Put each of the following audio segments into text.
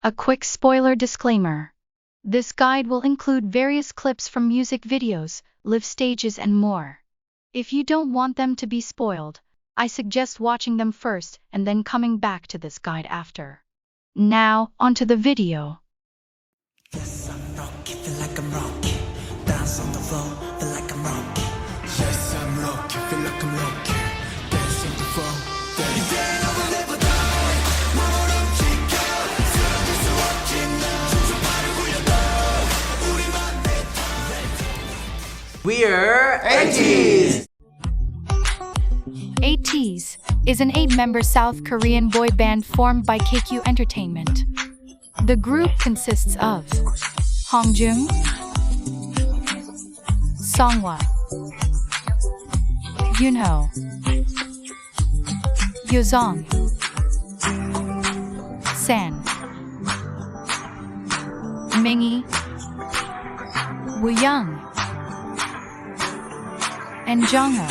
A quick spoiler disclaimer. This guide will include various clips from music videos, live stages and more. If you don't want them to be spoiled, I suggest watching them first and then coming back to this guide after. Now, onto the video. Yes, I'm rocky, feel like I'm rocky. Dance on the floor, feel like I'm rocky. Yes, I'm rocky, feel like I'm rocky. Dance on the floor, dance. We're Ateez! Ateez is an 8-member South Korean boy band formed by KQ Entertainment. The group consists of Hongjoong, Seonghwa, Yunho, Yeosang, Mingi, Wooyoung, and Jongho.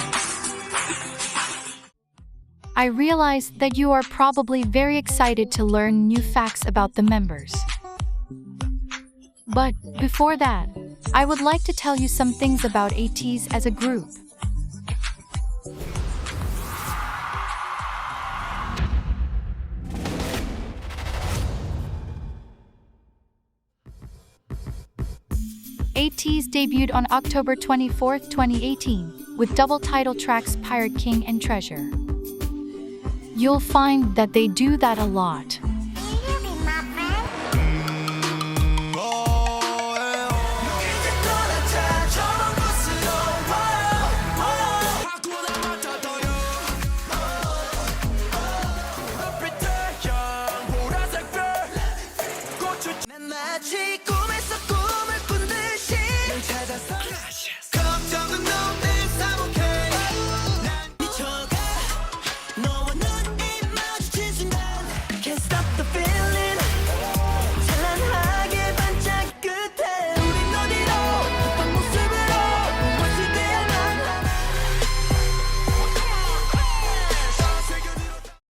I realize that you are probably very excited to learn new facts about the members. But before that, I would like to tell you some things about Ateez as a group. Ateez debuted on October 24, 2018, with double title tracks Pirate King and Treasure. You'll find that they do that a lot.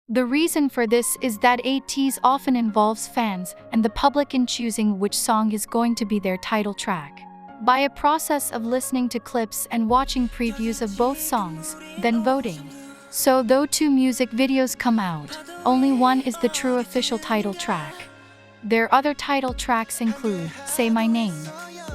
The reason for this is that Ateez often involves fans and the public in choosing which song is going to be their title track. By a process of listening to clips and watching previews of both songs, then voting. So though 2 music videos come out, only one is the true official title track. Their other title tracks include Say My Name,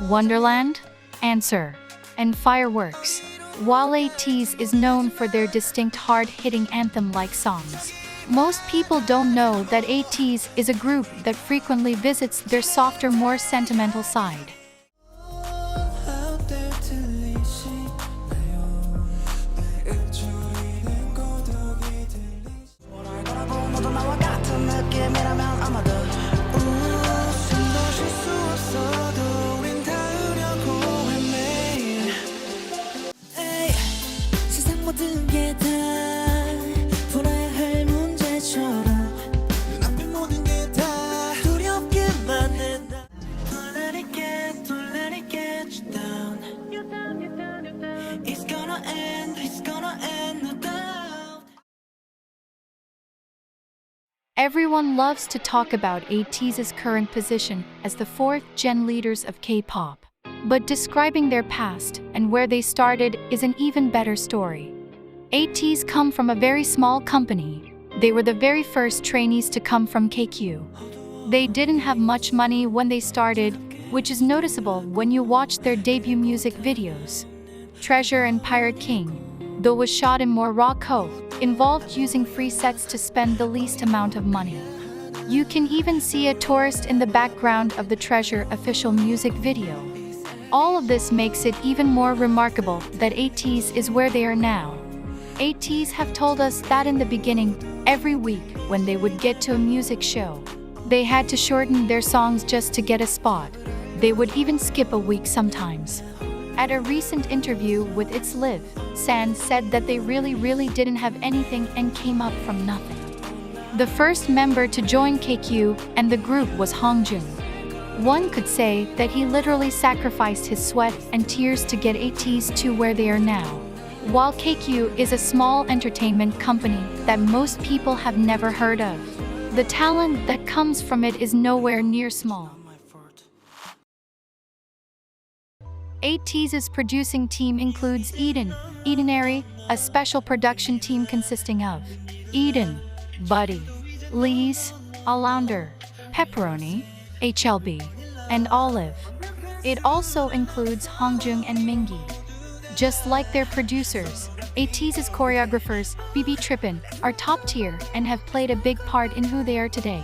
Wonderland, Answer, and Fireworks, while Ateez is known for their distinct hard-hitting anthem-like songs. Most people don't know that Ateez is a group that frequently visits their softer, more sentimental side. Everyone loves to talk about Ateez's current position as the 4th-gen leaders of K-pop. But describing their past and where they started is an even better story. Ateez come from a very small company. They were the very first trainees to come from KQ. They didn't have much money when they started, which is noticeable when you watch their debut music videos. Treasure and Pirate King, though was shot in Morocco, involved using free sets to spend the least amount of money. You can even see a tourist in the background of the Treasure official music video. All of this makes it even more remarkable that Ateez is where they are now. Ateez have told us that in the beginning, every week when they would get to a music show, they had to shorten their songs just to get a spot. They would even skip a week sometimes. At a recent interview with It's Live, San said that they really didn't have anything and came up from nothing. The first member to join KQ and the group was Hongjoong. One could say that he literally sacrificed his sweat and tears to get Ateez to where they are now. While KQ is a small entertainment company that most people have never heard of, The talent that comes from it is nowhere near small. Ateez's producing team includes Edenary, a special production team consisting of Eden, Buddy, Lee's, Alander, Pepperoni, HLB, and Olive. It also includes Hongjoong and Mingi. Just like their producers, Ateez's choreographers, BB Trippin, are top tier and have played a big part in who they are today.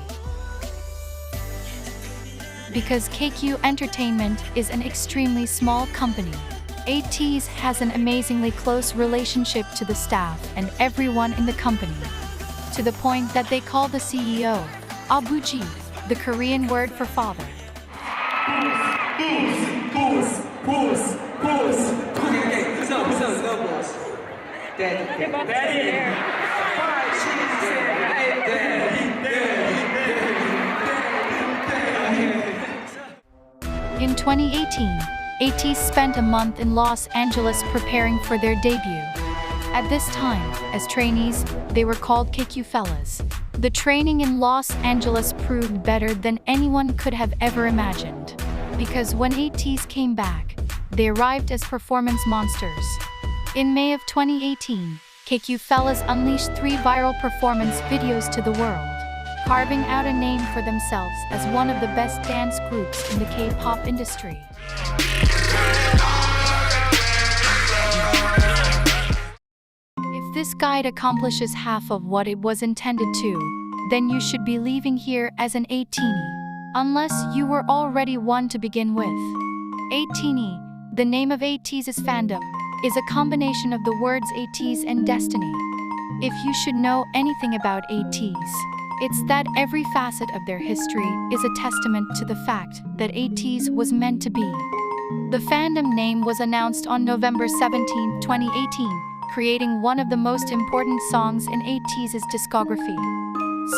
Because KQ Entertainment is an extremely small company, Ateez has an amazingly close relationship to the staff and everyone in the company, to the point that they call the CEO Abuji, the Korean word for father. In 2018, Ateez spent a month in Los Angeles preparing for their debut. At this time, as trainees, they were called KQ Fellas. The training in Los Angeles proved better than anyone could have ever imagined. Because when Ateez came back, they arrived as performance monsters. In May of 2018, KQ Fellas unleashed 3 viral performance videos to the world, carving out a name for themselves as one of the best dance groups in the K-pop industry. If this guide accomplishes half of what it was intended to, then you should be leaving here as an Ateenie, unless you were already one to begin with. Ateenie, the name of Ateez's fandom, is a combination of the words Ateez and destiny. If you should know anything about Ateez, it's that every facet of their history is a testament to the fact that Ateez was meant to be. The fandom name was announced on November 17, 2018, creating one of the most important songs in Ateez's discography,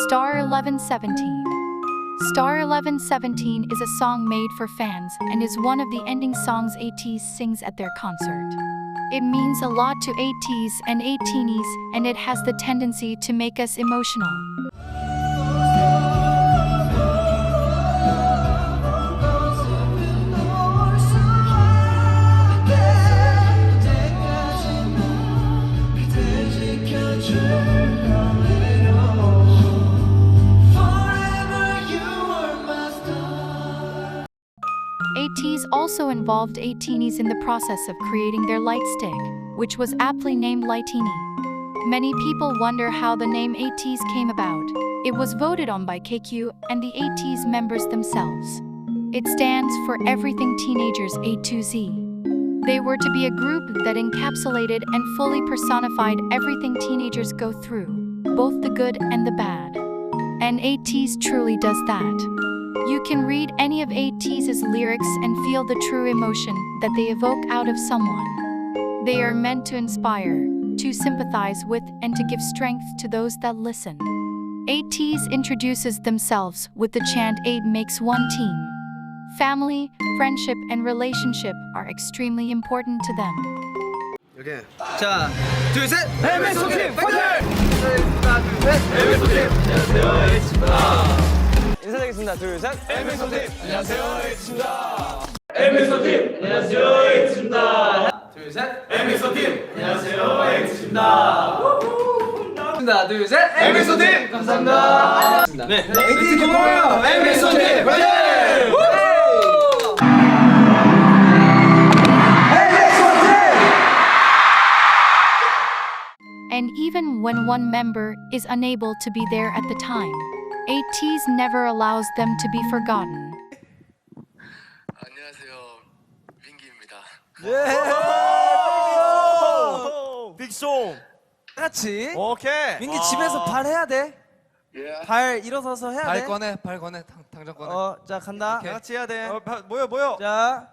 Star 1117. Star 1117 is a song made for fans and is one of the ending songs Ateez sings at their concert. It means a lot to Ateez and Ateenies, and it has the tendency to make us emotional. Ateez also involved Ateenies in the process of creating their light stick, which was aptly named Lighteenie. Many people wonder how the name Ateez came about. It was voted on by KQ and the Ateez members themselves. It stands for Everything Teenagers A to Z. They were to be a group that encapsulated and fully personified everything teenagers go through, both the good and the bad. And Ateez truly does that. You can read any of Ateez's lyrics and feel the true emotion that they evoke out of someone. They are meant to inspire, to sympathize with, and to give strength to those that listen. Ateez introduces themselves with the chant 8 makes one team. Family, friendship, and relationship are extremely important to them. 이렇게 자, 둘, 셋! MSO팀 파이팅! 하나, 둘, 셋! MSO팀 안녕하세요, 에이치입니다. 인사드리겠습니다. 둘, 셋! MSO팀 안녕하세요, 에이치입니다. MSO팀 안녕하세요, 에이치입니다. 하나, 둘, 셋! MSO팀 안녕하세요, 에이치입니다. 하나, 둘, 셋! MSO팀 감사합니다. 네, 에이치 고마워요. MSO팀 파이팅! And even when one member is unable to be there at the time, Ateez never allows them to be forgotten. 안녕하세요, 민기입니다. 빅송 같이 오케이 민기 집에서 발 해야 돼. 예. 발 일어서서 해야 돼. 발 꺼내, 당장 꺼내. 자 간다. 다 같이 해야 돼. 모여. 자,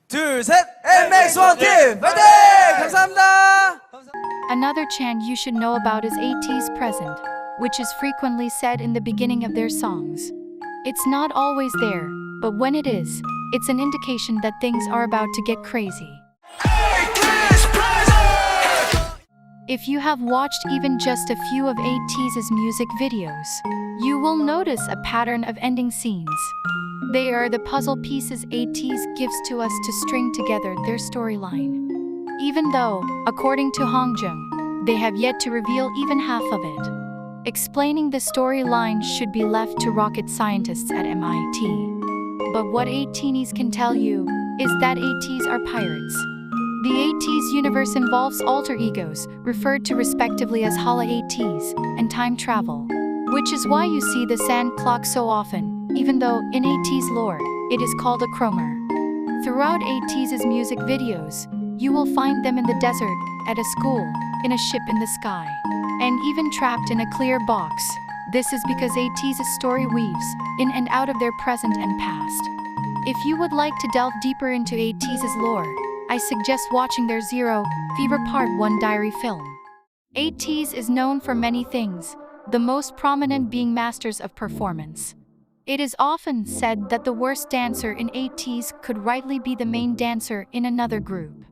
둘, 셋, MX1 팀 파이팅! 감사합니다. Another chant you should know about is Ateez present, which is frequently said in the beginning of their songs. It's not always there, but when it is, it's an indication that things are about to get crazy. If you have watched even just a few of Ateez's music videos, you will notice a pattern of ending scenes. They are the puzzle pieces Ateez gives to us to string together their storyline. Even though, according to Hongjoong, they have yet to reveal even half of it. Explaining the storyline should be left to rocket scientists at MIT. But what Ateez can tell you is that Ateez are pirates. The Ateez universe involves alter egos, referred to respectively as Hala Ateez, and time travel, which is why you see the sand clock so often, even though, in Ateez lore, it is called a chromer. Throughout Ateez's music videos, you will find them in the desert, at a school, in a ship in the sky, and even trapped in a clear box. This is because Ateez's story weaves in and out of their present and past. If you would like to delve deeper into Ateez's lore, I suggest watching their Zero Fever Part 1 diary film. Ateez is known for many things, the most prominent being masters of performance. It is often said that the worst dancer in Ateez could rightly be the main dancer in another group.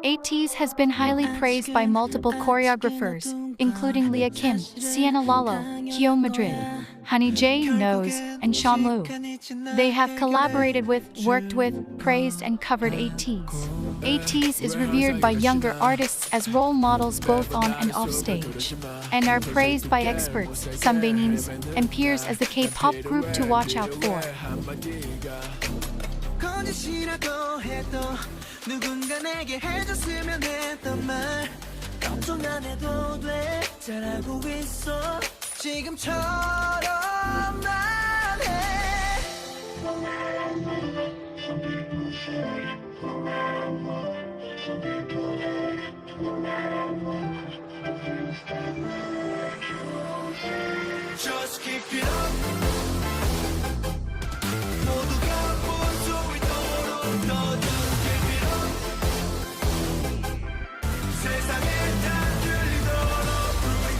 Ateez has been highly praised by multiple choreographers, including Leah Kim, Sienna Lalo, Hyun Madrid, Honey J. Knows, and Seonghwa. They have collaborated with, worked with, praised, and covered Ateez. Ateez is revered by younger artists as role models both on and off stage, and are praised by experts, 선배님s, and peers as the K-pop group to watch out for. 거짓이라고 해도 누군가 내게 해줬으면 했던 말 걱정 안 해도 돼 잘하고 있어 지금처럼만 해 Just keep it up 모두가 볼 수 있도록 너 just keep it up 세상에 다 들리도록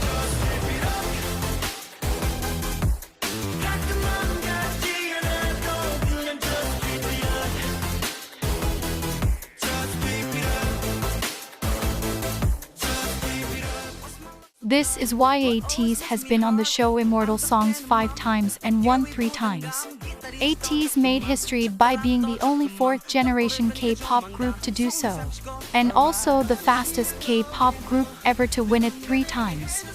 just keep it up 가끔 마음 같지 않아도 그냥 just keep it up just keep it up just keep it up This is why Ateez has been on the show Immortal Songs 5 times and won 3 times. Ateez made history by being the only 4th-generation K-pop group to do so, and also the fastest K-pop group ever to win it 3 times.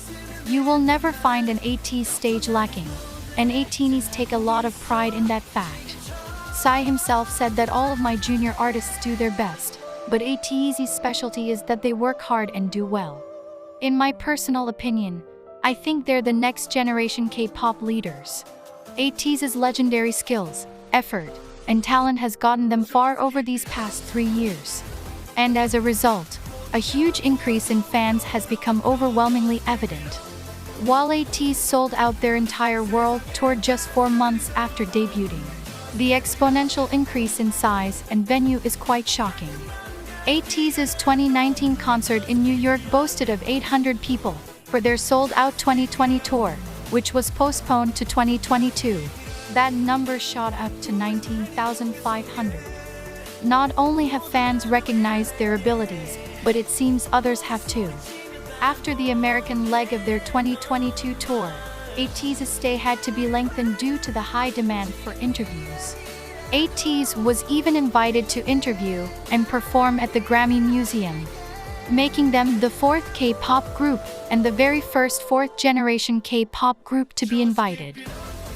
You will never find an Ateez stage lacking, and Ateez take a lot of pride in that fact. Psy himself said that all of my junior artists do their best, but Ateez's specialty is that they work hard and do well. In my personal opinion, I think they're the next generation K-pop leaders. Ateez's legendary skills, effort, and talent has gotten them far over these past 3 years. And as a result, a huge increase in fans has become overwhelmingly evident. While Ateez sold out their entire world tour just 4 months after debuting, the exponential increase in size and venue is quite shocking. Ateez's 2019 concert in New York boasted of 800 people for their sold-out 2020 tour, which was postponed to 2022. That number shot up to 19,500. Not only have fans recognized their abilities, but it seems others have too. After the American leg of their 2022 tour, Ateez's stay had to be lengthened due to the high demand for interviews. Ateez was even invited to interview and perform at the Grammy Museum, making them the 4th K-pop group and the very first 4th-generation K-pop group to be invited.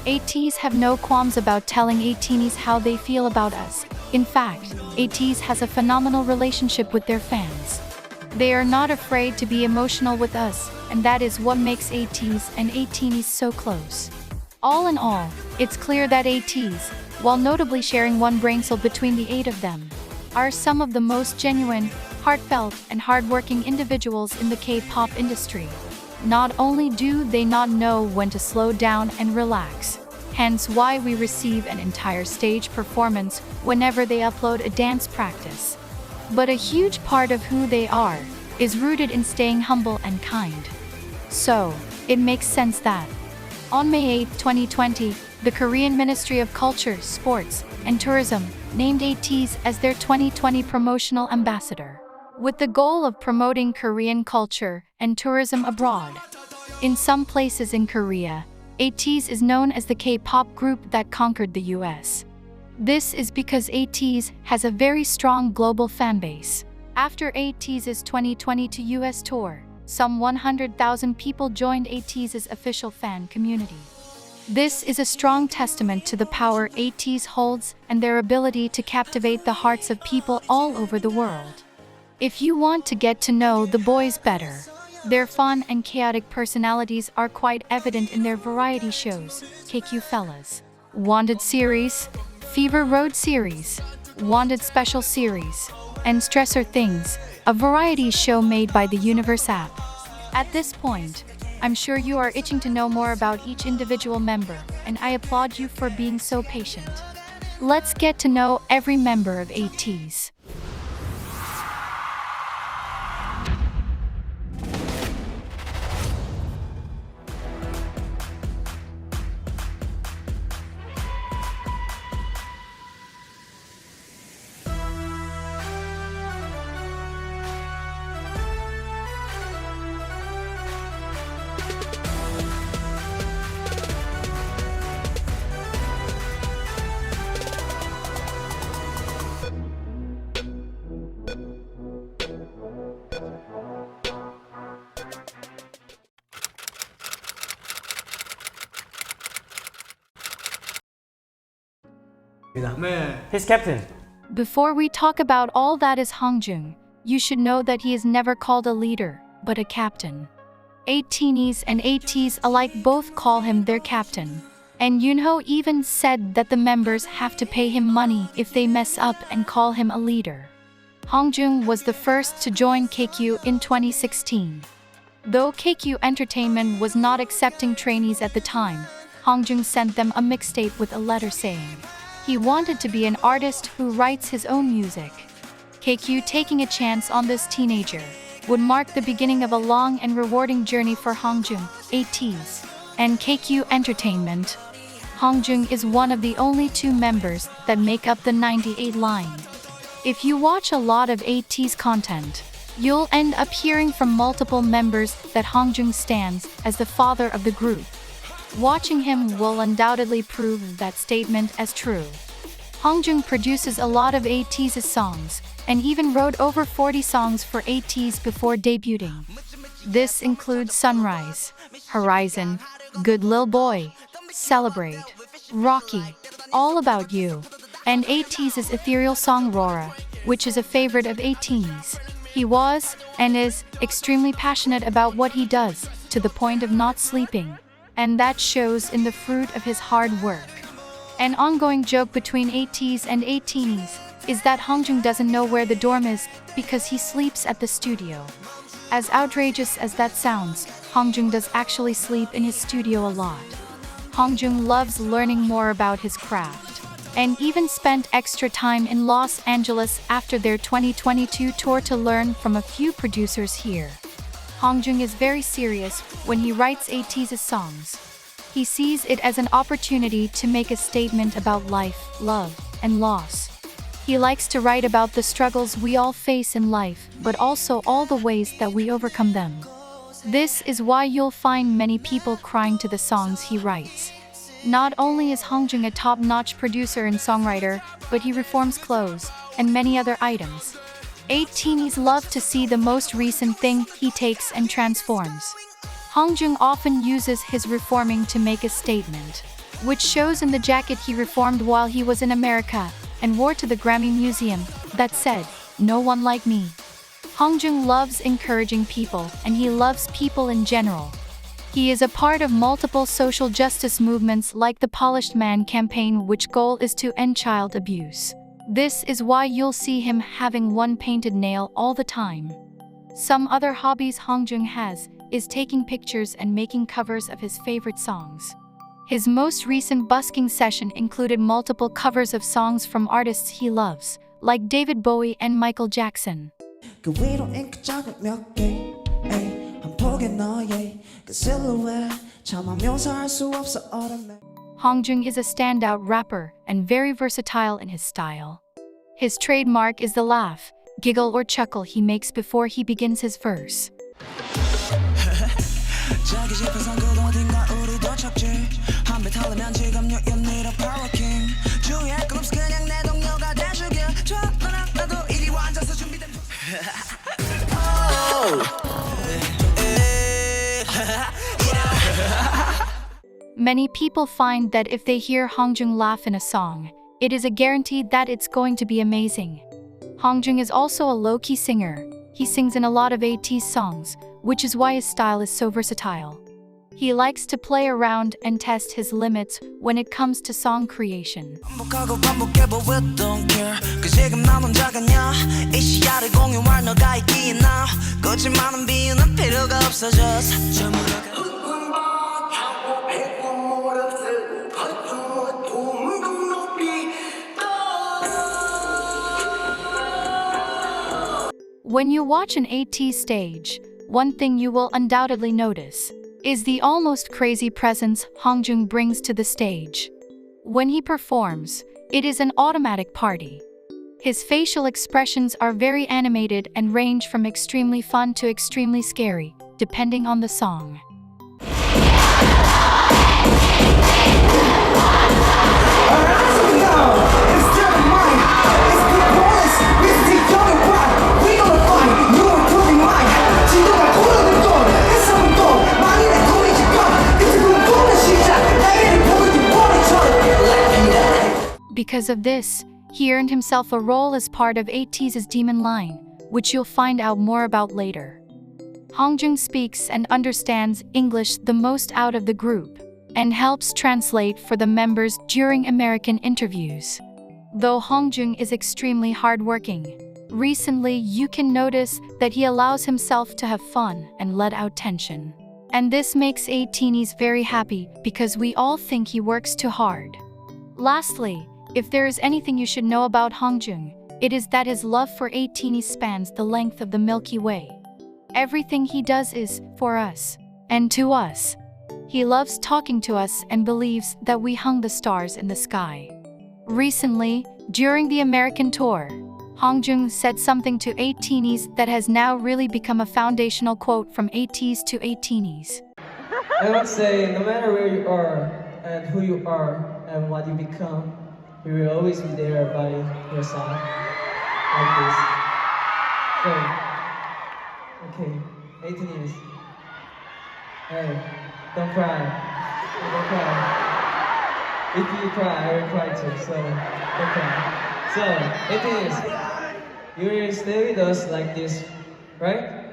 Ateez have no qualms about telling Ateez how they feel about us. In fact, Ateez has a phenomenal relationship with their fans. They are not afraid to be emotional with us, and that is what makes Ateez and Ateez so close. All in all, it's clear that Ateez, while notably sharing one brain cell between the 8 of them, are some of the most genuine, heartfelt, and hardworking individuals in the K-pop industry. Not only do they not know when to slow down and relax, hence why we receive an entire stage performance whenever they upload a dance practice, but a huge part of who they are is rooted in staying humble and kind. So, it makes sense that on May 8, 2020, the Korean Ministry of Culture, Sports, and Tourism named Ateez as their 2020 promotional ambassador. With the goal of promoting Korean culture and tourism abroad. In some places in Korea, Ateez is known as the K-pop group that conquered the US. This is because Ateez has a very strong global fanbase. After Ateez's 2022 US tour, some 100,000 people joined Ateez's official fan community. This is a strong testament to the power Ateez holds and their ability to captivate the hearts of people all over the world. If you want to get to know the boys better, their fun and chaotic personalities are quite evident in their variety shows, KQ Fellas, Wanted Series, Fever Road Series, Wanted Special Series, and Stressor Things, a variety show made by the Universe app. At this point, I'm sure you are itching to know more about each individual member, and I applaud you for being so patient. Let's get to know every member of Ateez. He's captain. Before we talk about all that is Hongjoong, you should know that he is never called a leader, but a captain. Ateez and Ateez alike both call him their captain. And Yunho even said that the members have to pay him money if they mess up and call him a leader. Hongjoong was the first to join KQ in 2016. Though KQ Entertainment was not accepting trainees at the time, Hongjoong sent them a mixtape with a letter saying he wanted to be an artist who writes his own music. KQ taking a chance on this teenager would mark the beginning of a long and rewarding journey for Hongjoong, Ateez, and KQ Entertainment. Hongjoong is one of the only two members that make up the 98 line. If you watch a lot of Ateez content, you'll end up hearing from multiple members that Hongjoong stands as the father of the group. Watching him will undoubtedly prove that statement as true. Hongjoong produces a lot of Ateez's songs, and even wrote over 40 songs for Ateez before debuting. This includes Sunrise, Horizon, Good Lil Boy, Celebrate, Rocky, All About You, and Ateez's ethereal song Rora, which is a favorite of Ateez. He was, and is, extremely passionate about what he does, to the point of not sleeping. And that shows in the fruit of his hard work. An ongoing joke between Ateez and Ateez is that Hongjoong doesn't know where the dorm is because he sleeps at the studio. As outrageous as that sounds, Hongjoong does actually sleep in his studio a lot. Hongjoong loves learning more about his craft, and even spent extra time in Los Angeles after their 2022 tour to learn from a few producers here. Hongjoong is very serious when he writes Ateez's songs. He sees it as an opportunity to make a statement about life, love, and loss. He likes to write about the struggles we all face in life, but also all the ways that we overcome them. This is why you'll find many people crying to the songs he writes. Not only is Hongjoong a top-notch producer and songwriter, but he reforms clothes and many other items. Ateez love to see the most recent thing he takes and transforms. Hongjoong often uses his reforming to make a statement, which shows in the jacket he reformed while he was in America and wore to the Grammy Museum that said, "No one like me." Hongjoong loves encouraging people, and he loves people in general. He is a part of multiple social justice movements like the Polished Man campaign, which goal is to end child abuse. This is why you'll see him having one painted nail all the time. Some other hobbies Hongjoong has is taking pictures and making covers of his favorite songs. His most recent busking session included multiple covers of songs from artists he loves, like David Bowie and Michael Jackson. Hongjoong is a standout rapper and very versatile in his style. His trademark is the laugh, giggle or chuckle he makes before he begins his verse. 자기 집에선 그 어딘가 우리도 척지 한배 타려면 지금 you need a power king 주의할 건 없어 그냥 내 동료가 돼주길 저 너랑 나도 이리 와 앉아서 준비된 Many people find that if they hear Hongjoong laugh in a song, it is a guarantee that it's going to be amazing. Hongjoong is also a low-key singer. He sings in a lot of Ateez songs, which is why his style is so versatile. He likes to play around and test his limits when it comes to song creation. 반복하고 반복해 but we don't care 그 지금 난 혼자가냐 이 시야를 공유할 너가 있기에 now 거짓말은 비유는 필요가 없어졌어 When you watch an Ateez stage, one thing you will undoubtedly notice is the almost crazy presence Hongjoong brings to the stage. When he performs, it is an automatic party. His facial expressions are very animated and range from extremely fun to extremely scary, depending on the song. Because of this, he earned himself a role as part of Ateez's Demon Line, which you'll find out more about later. Hongjoong speaks and understands English the most out of the group, and helps translate for the members during American interviews. Though Hongjoong is extremely hardworking, recently you can notice that he allows himself to have fun and let out tension. And this makes Ateez very happy because we all think he works too hard. Lastly, if there is anything you should know about Hongjoong, it is that his love for Ateez spans the length of the Milky Way. Everything he does is for us, and to us. He loves talking to us and believes that we hung the stars in the sky. Recently, during the American tour, Hongjoong said something to Ateez that has now really become a foundational quote from Ateez to Ateez. I would say, no matter where you are and who you are and what you become, we will always be there by your side, like this. So, okay, 18 years. Hey, don't cry. Don't cry. If you cry, I will cry too, so don't cry. So, 18 years. You will stay with us like this, right?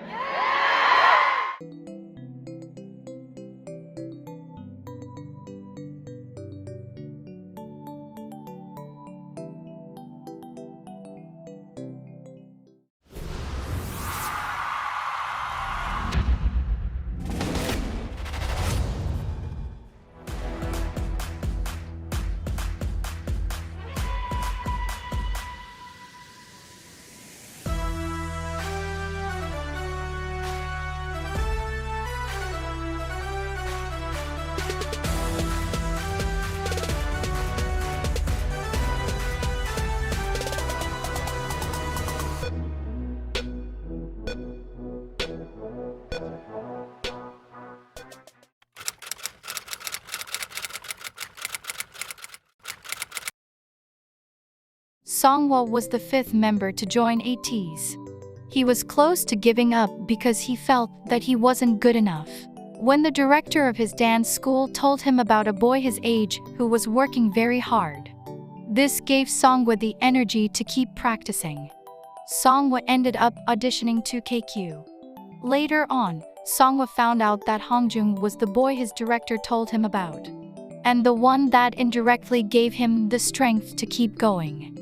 Seonghwa was the fifth member to join Ateez. He was close to giving up because he felt that he wasn't good enough. When the director of his dance school told him about a boy his age who was working very hard, this gave Seonghwa the energy to keep practicing. Seonghwa ended up auditioning to KQ. Later on, Seonghwa found out that Hongjoong was the boy his director told him about, and the one that indirectly gave him the strength to keep going.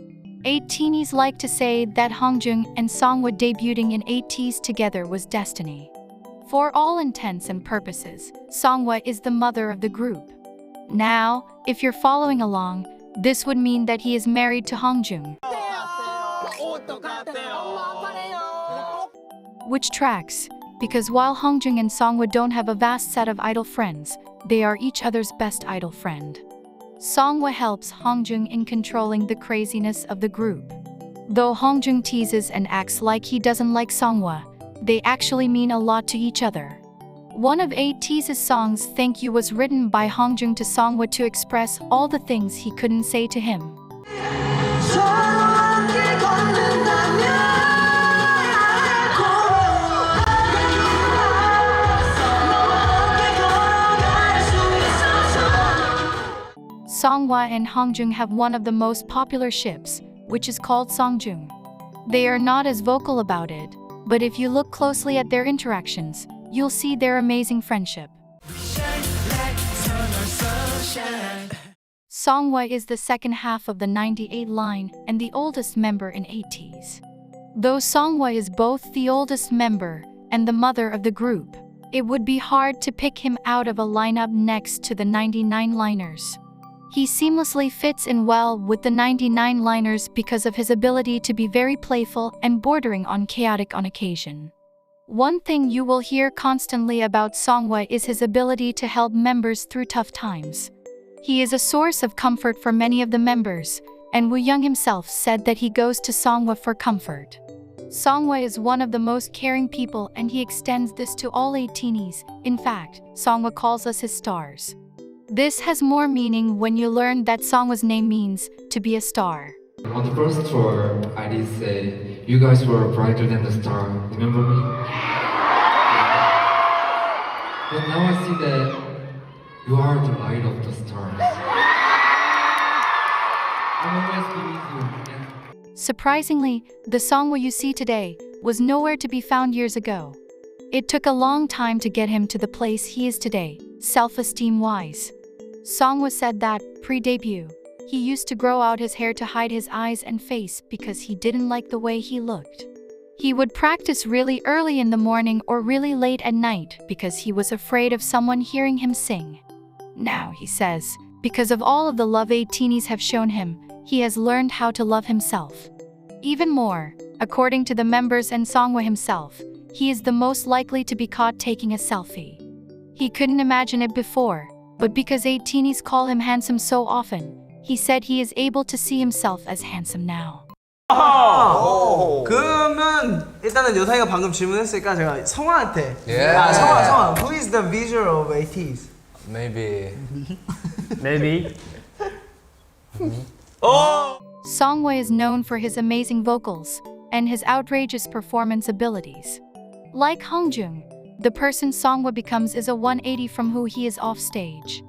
Ateez like to say that Hongjoong and Seonghwa debuting in Ateez together was destiny. For all intents and purposes, Seonghwa is the mother of the group. Now, if you're following along, this would mean that he is married to Hongjoong. Which tracks, because while Hongjoong and Seonghwa don't have a vast set of idol friends, they are each other's best idol friend. Seonghwa helps Hongjoong in controlling the craziness of the group. Though Hongjoong teases and acts like he doesn't like Seonghwa, they actually mean a lot to each other. One of Ateez's songs, Thank You, was written by Hongjoong to Seonghwa to express all the things he couldn't say to him. Seonghwa and Hongjoong have one of the most popular ships, which is called Seonghjoong. They are not as vocal about it, but if you look closely at their interactions, you'll see their amazing friendship. Seonghwa is the second half of the 98 line and the oldest member in Ateez. Though Seonghwa is both the oldest member and the mother of the group, it would be hard to pick him out of a lineup next to the 99-liners. He seamlessly fits in well with the 99-liners because of his ability to be very playful and bordering on chaotic on occasion. One thing you will hear constantly about Seonghwa is his ability to help members through tough times. He is a source of comfort for many of the members, and Wooyoung himself said that he goes to Seonghwa for comfort. Seonghwa is one of the most caring people, and he extends this to all Ateenies. In fact, Seonghwa calls us his stars. This has more meaning when you learn that Seonghwa's name means to be a star. On the first tour, I did say, you guys were brighter than the star, remember me? But now I see that you are the light of the stars. I'll always be with you. Surprisingly, the Seonghwa you see today was nowhere to be found years ago. It took a long time to get him to the place he is today, self-esteem-wise. Seonghwa said that, pre-debut, he used to grow out his hair to hide his eyes and face because he didn't like the way he looked. He would practice really early in the morning or really late at night because he was afraid of someone hearing him sing. Now, he says, because of all of the love Ateenies have shown him, he has learned how to love himself. Even more, according to the members and Seonghwa himself, he is the most likely to be caught taking a selfie. He couldn't imagine it before, but because Ateenies call him handsome so often, he said he is able to see himself as handsome now. 그러면 일단은 요상이가 방금 질문했으니까 제가 성화한테 Yeah. 성화 Who is the visual of Ateez? Maybe. Maybe. Seonghwa is known for his amazing vocals and his outrageous performance abilities. Like Hongjoong, the person Seonghwa becomes is a 180 from who he is off stage.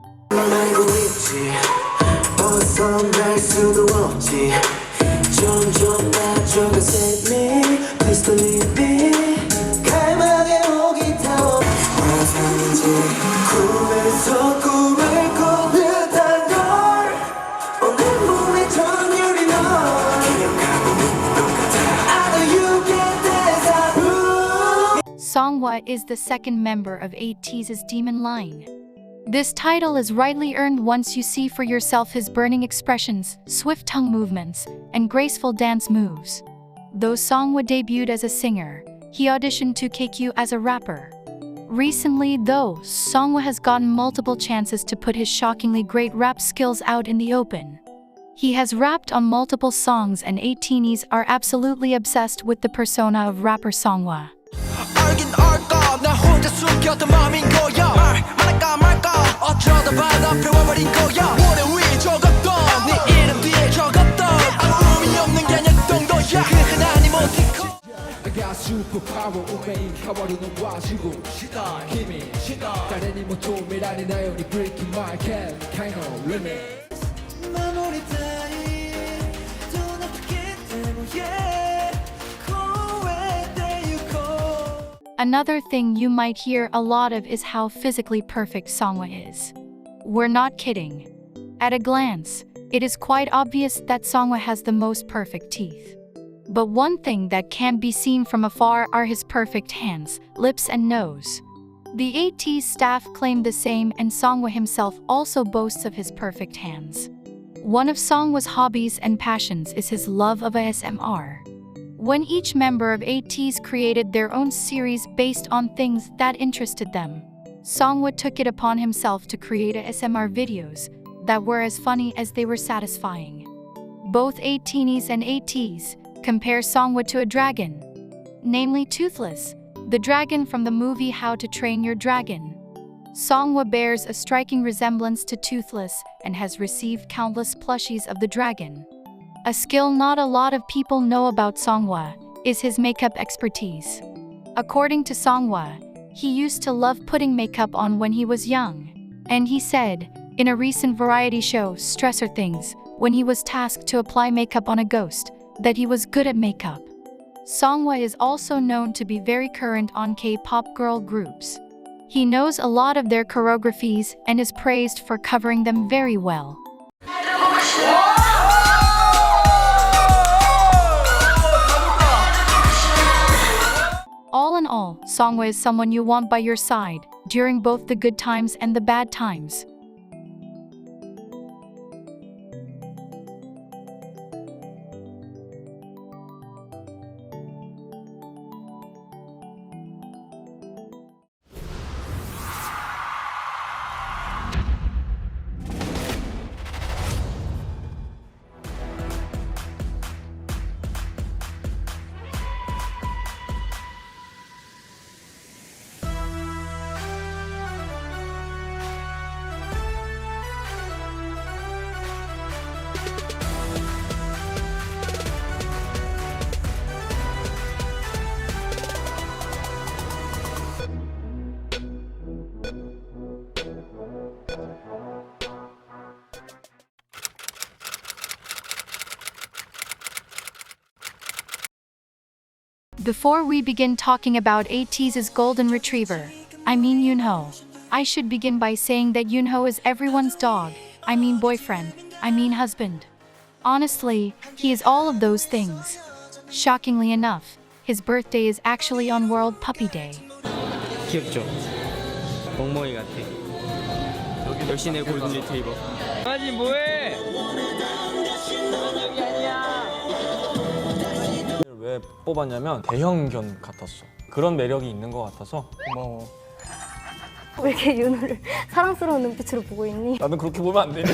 Seonghwa is the second member of Ateez's Demon line. This title is rightly earned once you see for yourself his burning expressions, swift tongue movements, and graceful dance moves. Though Seonghwa debuted as a singer, he auditioned to KQ as a rapper. Recently, though, Seonghwa has gotten multiple chances to put his shockingly great rap skills out in the open. He has rapped on multiple songs, and Ateenies are absolutely obsessed with the persona of rapper Seonghwa. 알긴 알까 나 혼자 숨겼던 맘인 거야 말할까 말까 어쩌다 바다 펴버린 거야 모래 위에 적었던 네 이름 뒤에 적었던 아무 의미 없는 개념정도야 그 하나니 못했고 I got superpower 운명이 가버리는 와지고 힘이 다른 못 조밀하니 나연히 breaking my can kind of limit 마무리 따위 돈 없기 때문에 Another thing you might hear a lot of is how physically perfect Seonghwa is. We're not kidding. At a glance, it is quite obvious that Seonghwa has the most perfect teeth. But one thing that can't be seen from afar are his perfect hands, lips and nose. The Ateez staff claim the same, and Seonghwa himself also boasts of his perfect hands. One of Seonghwa's hobbies and passions is his love of ASMR. When each member of Ateez created their own series based on things that interested them, Seonghwa took it upon himself to create ASMR videos that were as funny as they were satisfying. Both Ateenies and Ateez compare Seonghwa to a dragon, namely Toothless, the dragon from the movie How to Train Your Dragon. Seonghwa bears a striking resemblance to Toothless and has received countless plushies of the dragon. A skill not a lot of people know about Seonghwa is his makeup expertise. According to Seonghwa, he used to love putting makeup on when he was young. And he said, in a recent variety show, Stressor Things, when he was tasked to apply makeup on a ghost, that he was good at makeup. Seonghwa is also known to be very current on K-pop girl groups. He knows a lot of their choreographies and is praised for covering them very well. All in all, Seonghwa is someone you want by your side during both the good times and the bad times. Before we begin talking about Ateez's golden retriever, I mean Yunho, I should begin by saying that Yunho is everyone's dog, I mean boyfriend, I mean husband. Honestly, he is all of those things. Shockingly enough, his birthday is actually on World Puppy Day. 귀엽죠? 멍멍이 같아. 열심히 골든 리트리버. 강아지 뭐해? 왜 뽑았냐면 대형견 같았어. 그런 매력이 있는 것 같아서 고마워. 왜 이렇게 윤호를 사랑스러운 눈빛으로 보고 있니? 나는 그렇게 보면 안 되니.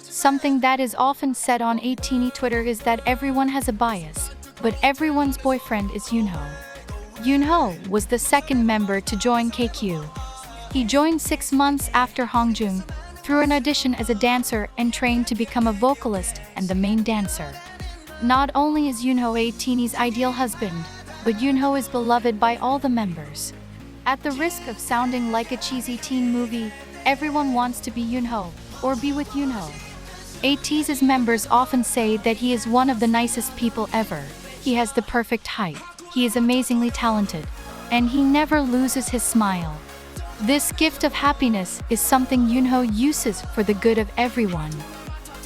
Something that is often said on Ateez Twitter is that everyone has a bias, but everyone's boyfriend is Yunho. Yunho was the second member to join KQ. He joined 6 months after Hongjoong through an audition as a dancer and trained to become a vocalist and the main dancer. Not only is Yunho Ateez's ideal husband, but Yunho is beloved by all the members. At the risk of sounding like a cheesy teen movie, everyone wants to be Yunho or be with Yunho. Ateez's members often say that he is one of the nicest people ever. He has the perfect height, he is amazingly talented, and he never loses his smile. This gift of happiness is something Yunho uses for the good of everyone.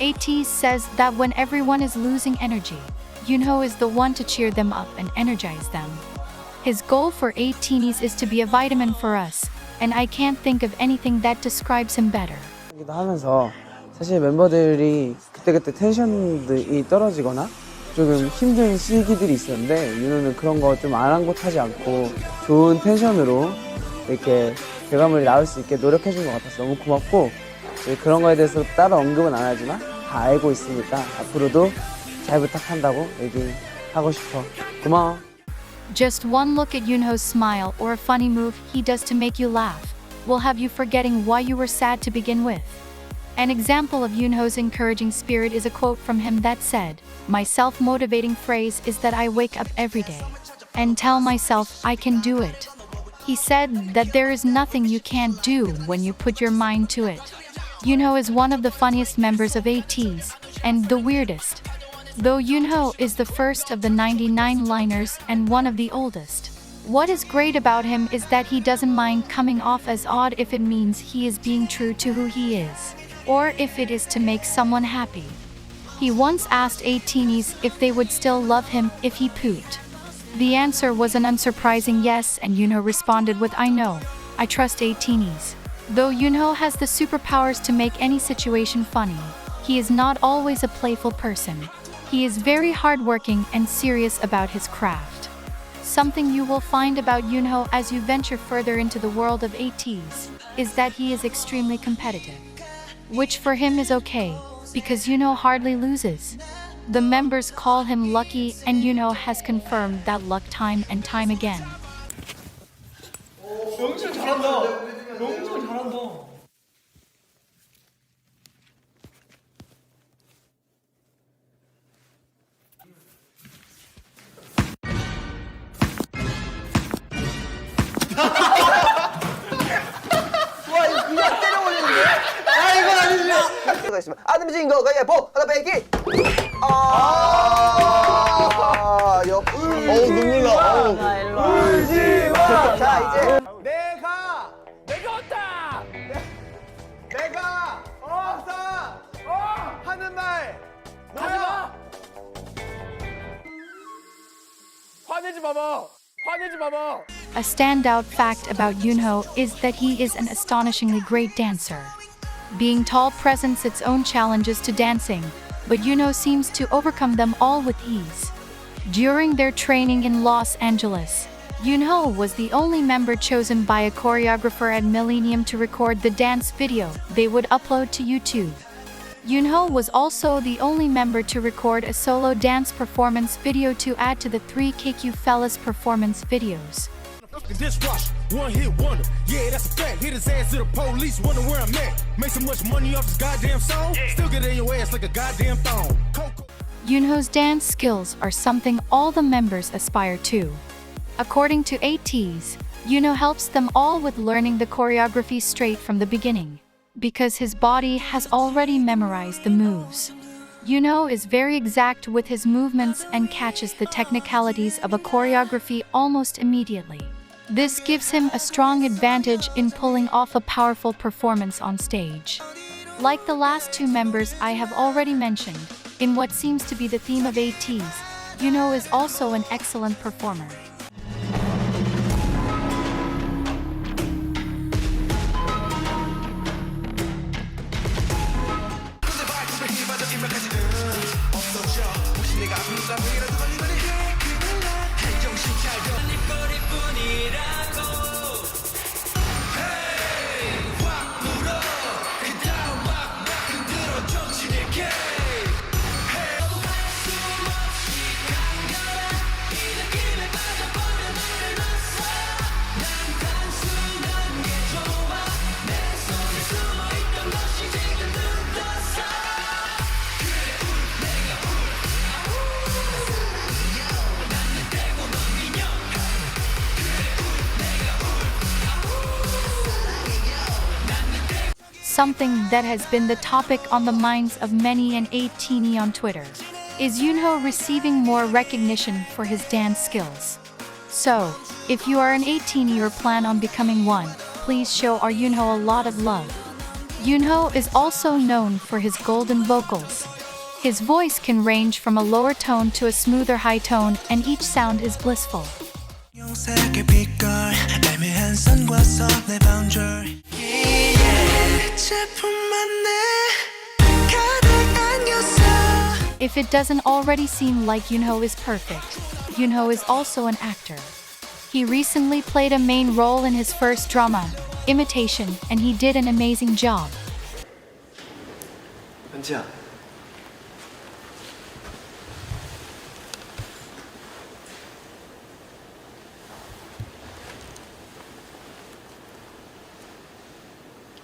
Ateez says that when everyone is losing energy, Yunho is the one to cheer them up and energize them. His goal for Ateez is to be a vitamin for us, and I can't think of anything that describes him better. 하면서 사실 멤버들이 그때그때 텐션이 떨어지거나 조금 힘든 시기들이 있었는데 윤호는 그런 거 좀 아랑곳하지 않고 좋은 텐션으로 이렇게 결과물이 나올 수 있게 노력해준 것 같아서 너무 고맙고 그런 거에 대해서 따로 언급은 안 하지만 다 알고 있으니까 앞으로도 잘 부탁한다고 얘기하고 싶어. 고마워. Just one look at Yunho's smile or a funny move he does to make you laugh will have you forgetting why you were sad to begin with. An example of Yunho's encouraging spirit is a quote from him that said, "My self-motivating phrase is that I wake up every day and tell myself I can do it." He said that there is nothing you can't do when you put your mind to it. Yunho is one of the funniest members of Ateez, and the weirdest. Though Yunho is the first of the 99 liners and one of the oldest. What is great about him is that he doesn't mind coming off as odd if it means he is being true to who he is, or if it is to make someone happy. He once asked Ateez if they would still love him if he pooped. The answer was an unsurprising yes, and Yunho responded with, "I know, I trust Ateez." Though Yunho has the superpowers to make any situation funny, he is not always a playful person. He is very hardworking and serious about his craft. Something you will find about Yunho as you venture further into the world of Ateez is that he is extremely competitive. Which for him is okay, because Yunho hardly loses. The members call him lucky, and Yunho has confirmed that luck time and time again. 잘한다. 영준 잘한다. 와 이거 그냥 때려버리는데? 아 이건 아니지. 가 있으면 안 되면 거 가위바위보 하나 빼기. 역시. 눈물 나. 울지 마. 자 이제 내가 왔다. 내가 어서 하는 말 뭐야? 화내지 마봐. 화내지 마봐. A standout fact about Yunho is that he is an astonishingly great dancer. Being tall presents its own challenges to dancing, but Yunho seems to overcome them all with ease. During their training in Los Angeles, Yunho was the only member chosen by a choreographer at Millennium to record the dance video they would upload to YouTube. Yunho was also the only member to record a solo dance performance video to add to the 3 KQ Fellas performance videos. Dishwash, one hit wonder. Yeah, that's a fact. Hit his ass to the police, wonder where I'm at. Make so much money off this goddamn song. Still get in your ass like a goddamn thong. Yunho's dance skills are something all the members aspire to. According to Ateez, Yunho helps them all with learning the choreography straight from the beginning, because his body has already memorized the moves. Yunho is very exact with his movements and catches the technicalities of a choreography almost immediately. This gives him a strong advantage in pulling off a powerful performance on stage. Like the last 2 members I have already mentioned, in what seems to be the theme of Ateez, Yunho is also an excellent performer. Something that has been the topic on the minds of many an 18-y on Twitter is Yunho receiving more recognition for his dance skills. So, if you are an 18-y or plan on becoming one, please show our Yunho a lot of love. Yunho is also known for his golden vocals. His voice can range from a lower tone to a smoother high tone, and each sound is blissful. If it doesn't already seem like Yunho is perfect, Yunho is also an actor. He recently played a main role in his first drama, Imitation, and he did an amazing job. 은지야.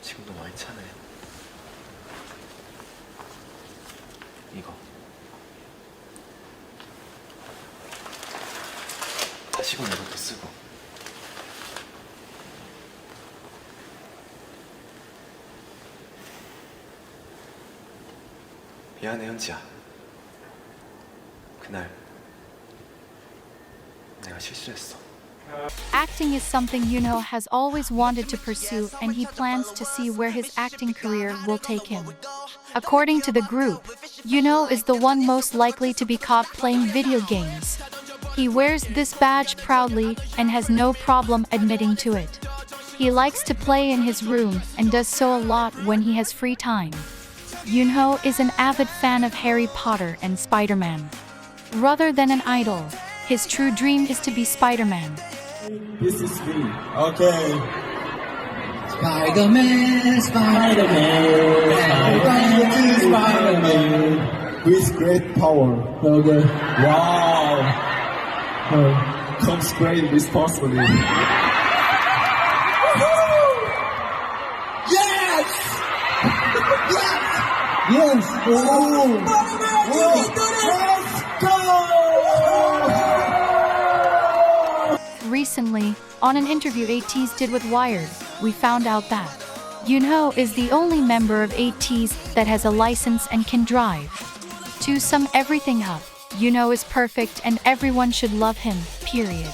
지금도 많이 차네. 이거. 다시금 이것도 쓰고. 미안해 현지야. 그날 내가 실수했어. Acting is something Yunho has always wanted to pursue, and he plans to see where his acting career will take him. According to the group, Yunho is the one most likely to be caught playing video games. He wears this badge proudly and has no problem admitting to it. He likes to play in his room and does so a lot when he has free time. Yunho is an avid fan of Harry Potter and Spider-Man. Rather than an idol, his true dream is to be Spider-Man. This is me. Okay. Spider-Man, Spider-Man, Spider-Man, with great power. Okay. Wow. Comes great responsibility. Yes. Recently, on an interview Ateez did with Wired, we found out that Yunho is the only member of Ateez that has a license and can drive. To sum everything up, Yunho is perfect and everyone should love him, period.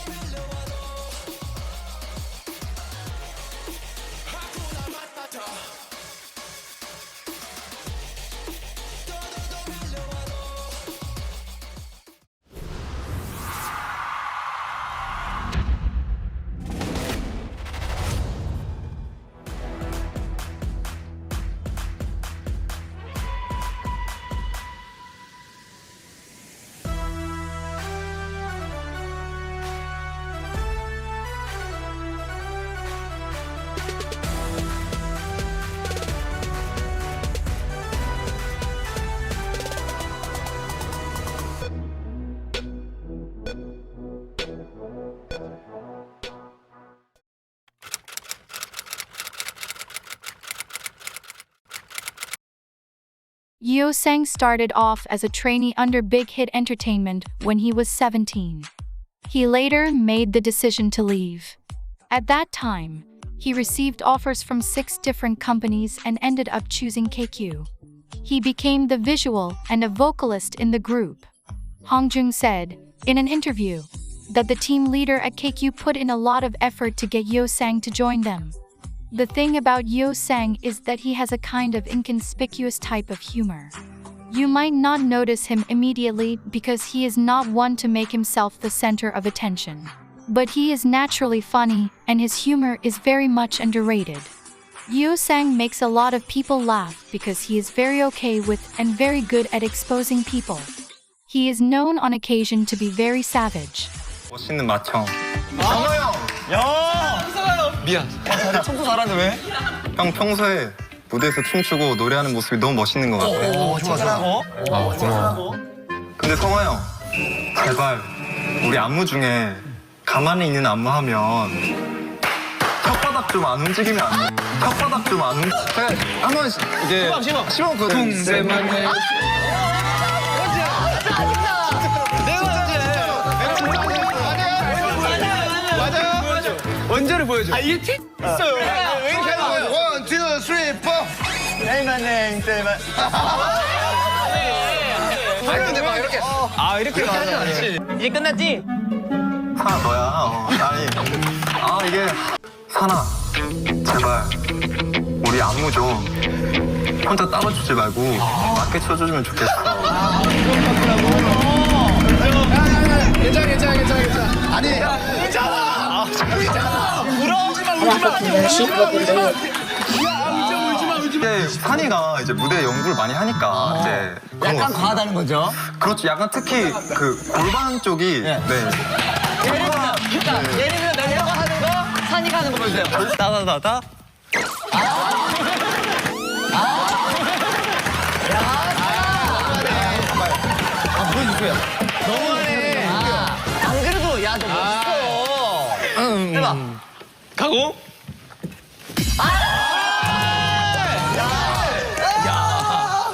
Yeosang started off as a trainee under Big Hit Entertainment when he was 17. He later made the decision to leave. At that time, he received offers from 6 different companies and ended up choosing KQ. He became the visual and a vocalist in the group. Hongjoong said, in an interview, that the team leader at KQ put in a lot of effort to get Yeosang to join them. The thing about Yeosang is that he has a kind of inconspicuous type of humor. You might not notice him immediately because he is not one to make himself the center of attention. But he is naturally funny, and his humor is very much underrated. Yeosang makes a lot of people laugh because he is very okay with and very good at exposing people. He is known on occasion to be very savage. 멋있는 마청. 정호형! 야! 미안. 청소 잘하는데 왜? 형 평소에 무대에서 춤추고 노래하는 모습이 너무 멋있는 것 같아. 좋아. 고마워. 근데 성화 형, 제발 우리 안무 중에 가만히 있는 안무 하면 혓바닥 좀 안 움직이면 안 돼. 혓바닥 좀 안 움직이면 제가 한번 이게 시범거든. 둥세만해. 원제를 보여줘. 아 이게 틱 있어요. 왜 이렇게 하는 거예요? 1, 2, 3, 4. 네이만네, 네이만. 아니 근데 막 이렇게. 아 이렇게 하지 않지. 이제 끝났지? 사나 너야. 아니 이게 사나 제발 우리 안무 좀 혼자 따라주지 말고 맞게 쳐주면 좋겠어. 괜찮아. 아니 괜찮아. 이제 산이가 이제 무대 연구를 많이 하니까 이제 약간 과하다는 거죠? 그렇죠. 약간 특히 그 골반 쪽이 네. 예를 들면 멤버가 하는 거, 산이가 하는 거 보여주세요. 따다다다. 보여주세요. 너무하네. 안 그래도 야, 너 멋있어. 해봐. 가고.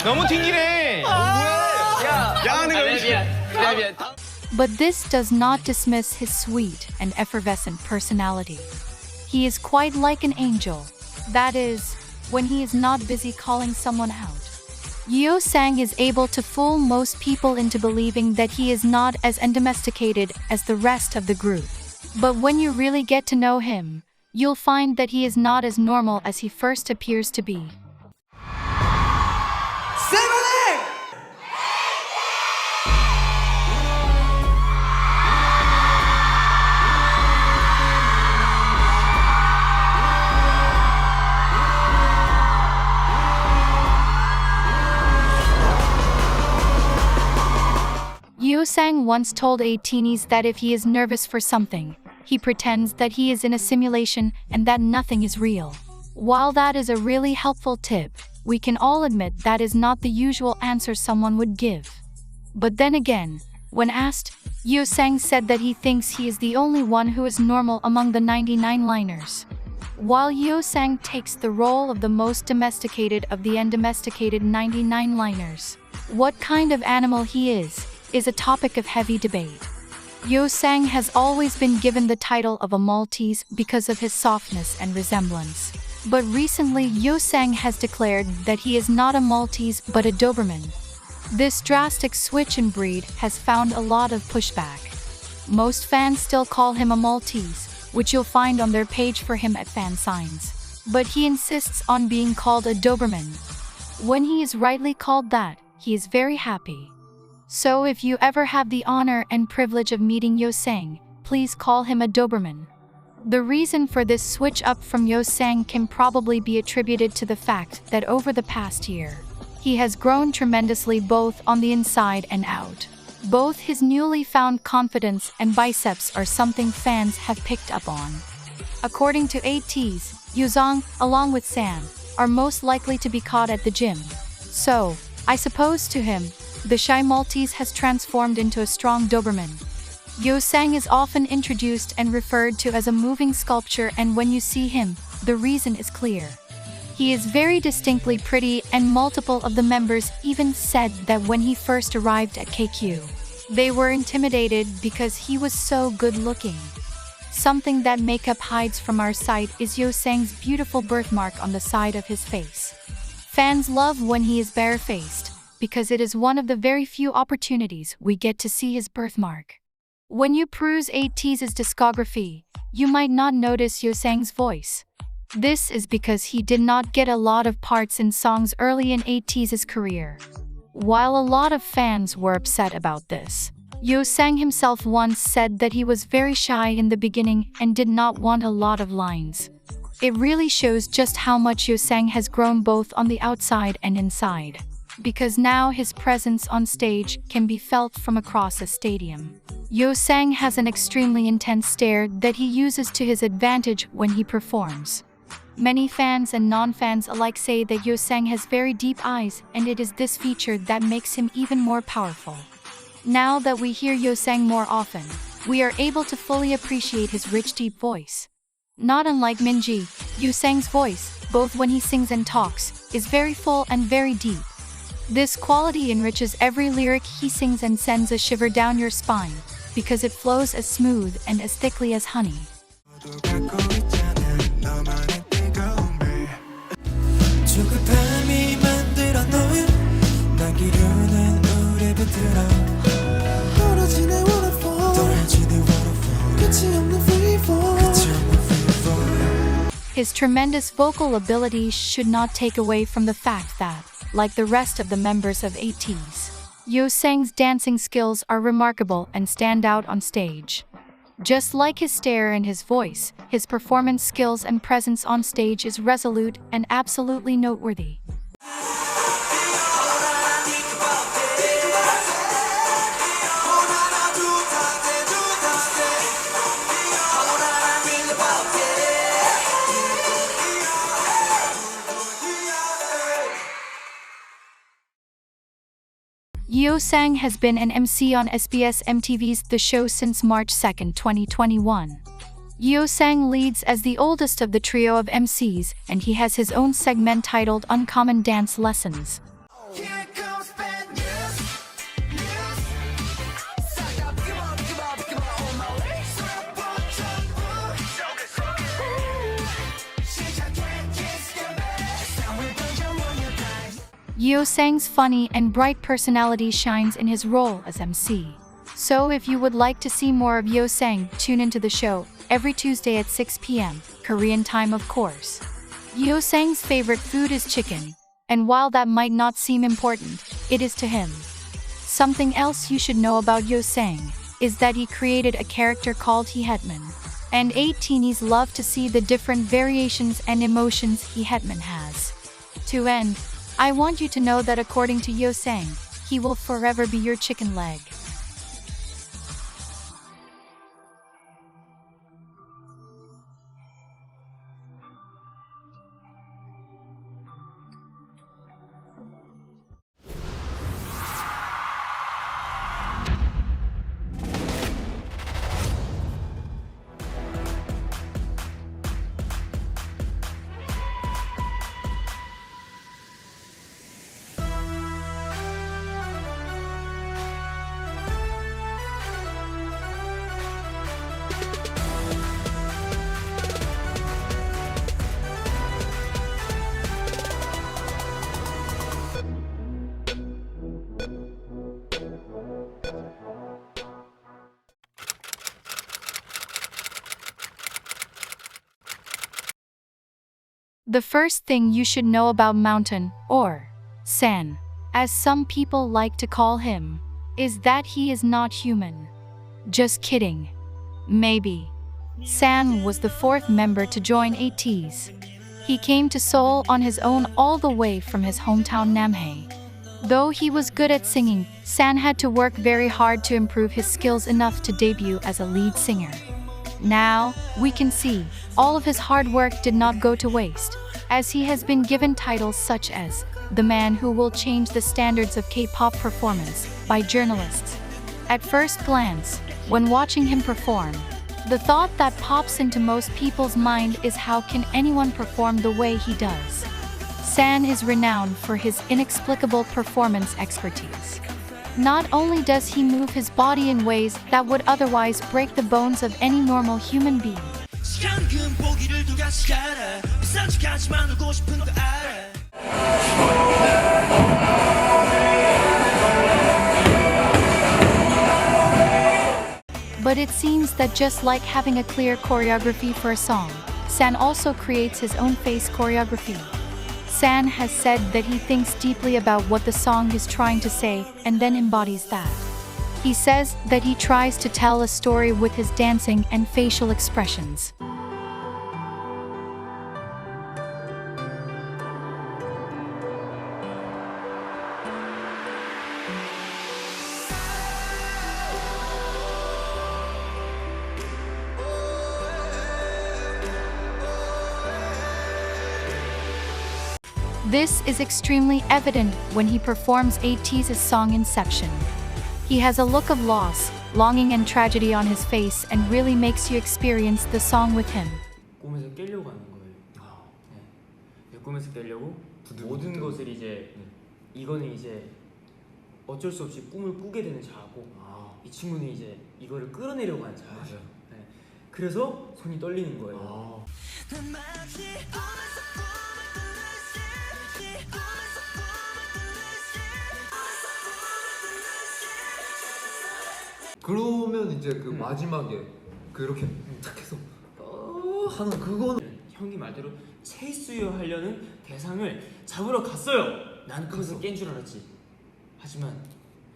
너무 튕기네. 야 하는 거 미안. But this does not dismiss his sweet and effervescent personality. He is quite like an angel. That is, when he is not busy calling someone out. Yeosang is able to fool most people into believing that he is not as undomesticated as the rest of the group. But when you really get to know him, you'll find that he is not as normal as he first appears to be. Yeosang once told Ateez that if he is nervous for something, he pretends that he is in a simulation and that nothing is real. While that is a really helpful tip, we can all admit that is not the usual answer someone would give. But then again, when asked, Yeosang said that he thinks he is the only one who is normal among the 99 liners. while Yeosang takes the role of the most domesticated of the undomesticated 99 liners. What kind of animal he is a topic of heavy debate. Yeosang has always been given the title of a Maltese because of his softness and resemblance. But recently Yeosang has declared that he is not a Maltese but a Doberman. This drastic switch in breed has found a lot of pushback. Most fans still call him a Maltese, which you'll find on their page for him at fan signs. But he insists on being called a Doberman. When he is rightly called that, he is very happy. So if you ever have the honor and privilege of meeting Yeosang, please call him a Doberman. The reason for this switch up from Yeosang can probably be attributed to the fact that over the past year, he has grown tremendously both on the inside and out. Both his newly found confidence and biceps are something fans have picked up on. According to Ateez, Yeosang, along with Sam, are most likely to be caught at the gym. So, I suppose to him, the shy Maltese has transformed into a strong Doberman. Yeosang is often introduced and referred to as a moving sculpture, and when you see him, the reason is clear. He is very distinctly pretty, and multiple of the members even said that when he first arrived at KQ, they were intimidated because he was so good looking. Something that makeup hides from our sight is Yeosang's beautiful birthmark on the side of his face. Fans love when he is barefaced, because it is one of the very few opportunities we get to see his birthmark. When you peruse Ateez's discography, you might not notice Yeosang's voice. This is because he did not get a lot of parts in songs early in Ateez's career. While a lot of fans were upset about this, Yeosang himself once said that he was very shy in the beginning and did not want a lot of lines. It really shows just how much Yeosang has grown both on the outside and inside, because now his presence on stage can be felt from across a stadium. Yeosang has an extremely intense stare that he uses to his advantage when he performs. Many fans and non-fans alike say that Yeosang has very deep eyes, and it is this feature that makes him even more powerful. Now that we hear Yeosang more often, we are able to fully appreciate his rich deep voice. Not unlike Mingi, Yeosang's voice, both when he sings and talks, is very full and very deep. This quality enriches every lyric he sings and sends a shiver down your spine, because it flows as smooth and as thickly as honey. His tremendous vocal abilities should not take away from the fact that, like the rest of the members of Ateez, Yeosang's dancing skills are remarkable and stand out on stage. Just like his stare and his voice, his performance skills and presence on stage is resolute and absolutely noteworthy. Yeosang has been an MC on SBS MTV's The Show since March 2, 2021. Yeosang leads as the oldest of the trio of MCs, and he has his own segment titled Uncommon Dance Lessons. Yeosang's funny and bright personality shines in his role as MC. So if you would like to see more of Yeosang, tune into the show every Tuesday at 6 p.m. Korean time, of course. Yeosang's favorite food is chicken, and while that might not seem important, it is to him. Something else you should know about Yeosang is that he created a character called Hetman, and 18s love to see the different variations and emotions Hetman has. To end, I want you to know that according to Yeosang, he will forever be your chicken leg. The first thing you should know about Mountain, or San, as some people like to call him, is that he is not human. Just kidding. Maybe. San was the fourth member to join Ateez. He came to Seoul on his own all the way from his hometown Namhae. Though he was good at singing, San had to work very hard to improve his skills enough to debut as a lead singer. Now, we can see, all of his hard work did not go to waste, as he has been given titles such as the man who will change the standards of K-pop performance by journalists. At first glance, when watching him perform, the thought that pops into most people's mind is how can anyone perform the way he does? San is renowned for his inexplicable performance expertise. Not only does he move his body in ways that would otherwise break the bones of any normal human being, but it seems that just like having a clear choreography for a song, San also creates his own face choreography. San has said that he thinks deeply about what the song is trying to say and then embodies that. He says that he tries to tell a story with his dancing and facial expressions. This is extremely evident when he performs Ateez's song Inception. He has a look of loss, longing and tragedy on his face and really makes you experience the song with him. 꿈에서 깨려고 하는 거예요. 네. 꿈에서 깨려고 모든 것을 이제 이거는 이제 어쩔 수 없이 꿈을 꾸게 되는 자아고 이 친구는 이제 이거를 끌어내려고 하는 자아죠. 네. 그래서 손이 떨리는 거예요. 그러면 이제 그 마지막에 그렇게 탁 해서 하는 그거는 형이 말대로 체이스유 하려는 대상을 잡으러 갔어요. 난 그래서 깬 줄 알았지. 하지만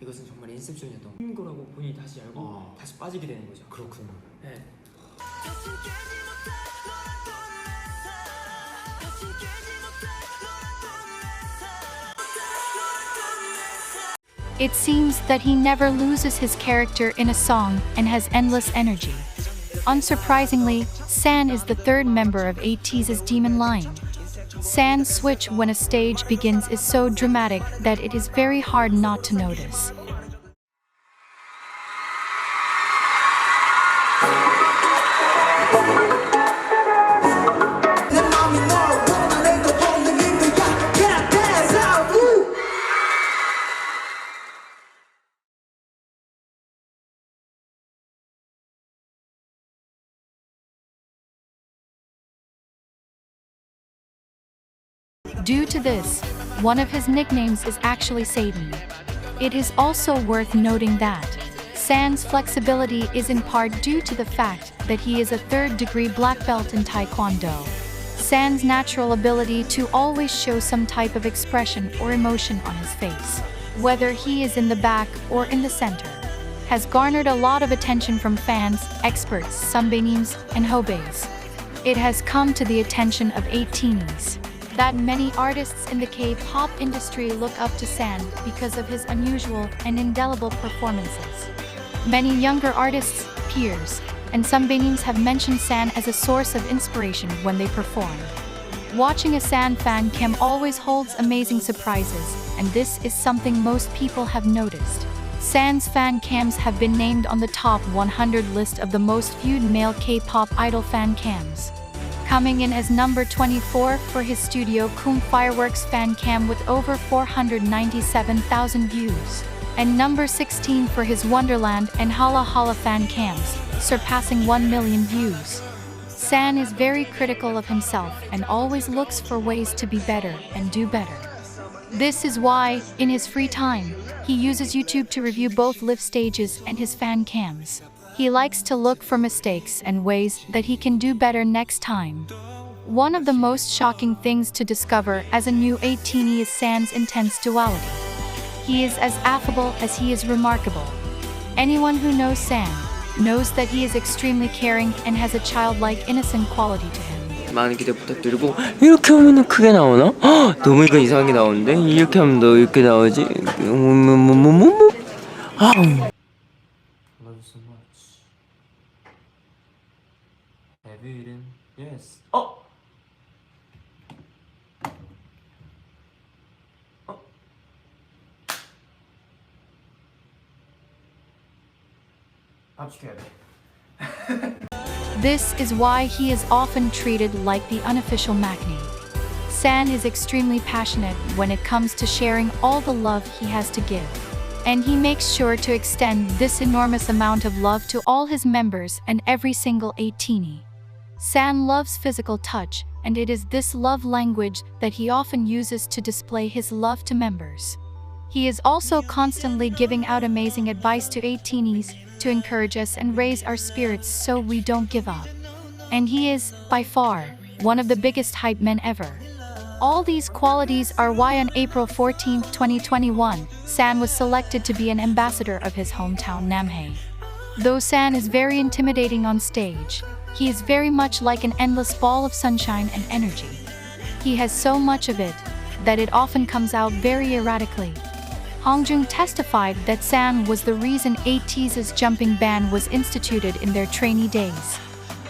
이것은 정말 인셉션이었던 거라고 본인이 다시 알고 다시 빠지게 되는 거죠. 그렇군요. 네. It seems that he never loses his character in a song and has endless energy. Unsurprisingly, San is the third member of Ateez's Demon line. San's switch when a stage begins is so dramatic that it is very hard not to notice. Due to this, one of his nicknames is actually Satan. It is also worth noting that San's flexibility is in part due to the fact that he is a third-degree black belt in Taekwondo. San's natural ability to always show some type of expression or emotion on his face, whether he is in the back or in the center, has garnered a lot of attention from fans, experts, sunbaenims, and hobeis. It has come to the attention of Ateez that many artists in the K-pop industry look up to San because of his unusual and indelible performances. Many younger artists, peers, and sunbaenims have mentioned San as a source of inspiration when they perform. Watching a San fan cam always holds amazing surprises, and this is something most people have noticed. San's fan cams have been named on the top 100 list of the most viewed male K-pop idol fan cams, coming in as number 24 for his Studio Kum Fireworks fan cam with over 497,000 views, and number 16 for his Wonderland and Hala Hala fan cams, surpassing 1 million views. San is very critical of himself and always looks for ways to be better and do better. This is why, in his free time, he uses YouTube to review both live stages and his fan cams. He likes to look for mistakes and ways that he can do better next time. One of the most shocking things to discover as a new 18 is San's intense duality. He is as affable as he is remarkable. Anyone who knows San knows that he is extremely caring and has a childlike innocent quality to him. 많은 기대 부탁드리고 이렇게 하면 크게 나오나? 헉, 너무 이건 이상하게 나오는데? 이렇게 하면 너 이렇게 나오지? Love you so much. Have you eaten? Yes. 어! 밥 시켜야 돼. This is why he is often treated like the unofficial magnate. San is extremely passionate when it comes to sharing all the love he has to give. And he makes sure to extend this enormous amount of love to all his members and every single 18. San loves physical touch, and it is this love language that he often uses to display his love to members. He is also constantly giving out amazing advice to 18s to encourage us and raise our spirits so we don't give up. And he is, by far, one of the biggest hype men ever. All these qualities are why on April 14, 2021, San was selected to be an ambassador of his hometown Namhae. Though San is very intimidating on stage, he is very much like an endless ball of sunshine and energy. He has so much of it that it often comes out very erratically. Hongjoong testified that San was the reason Ateez's jumping ban was instituted in their trainee days.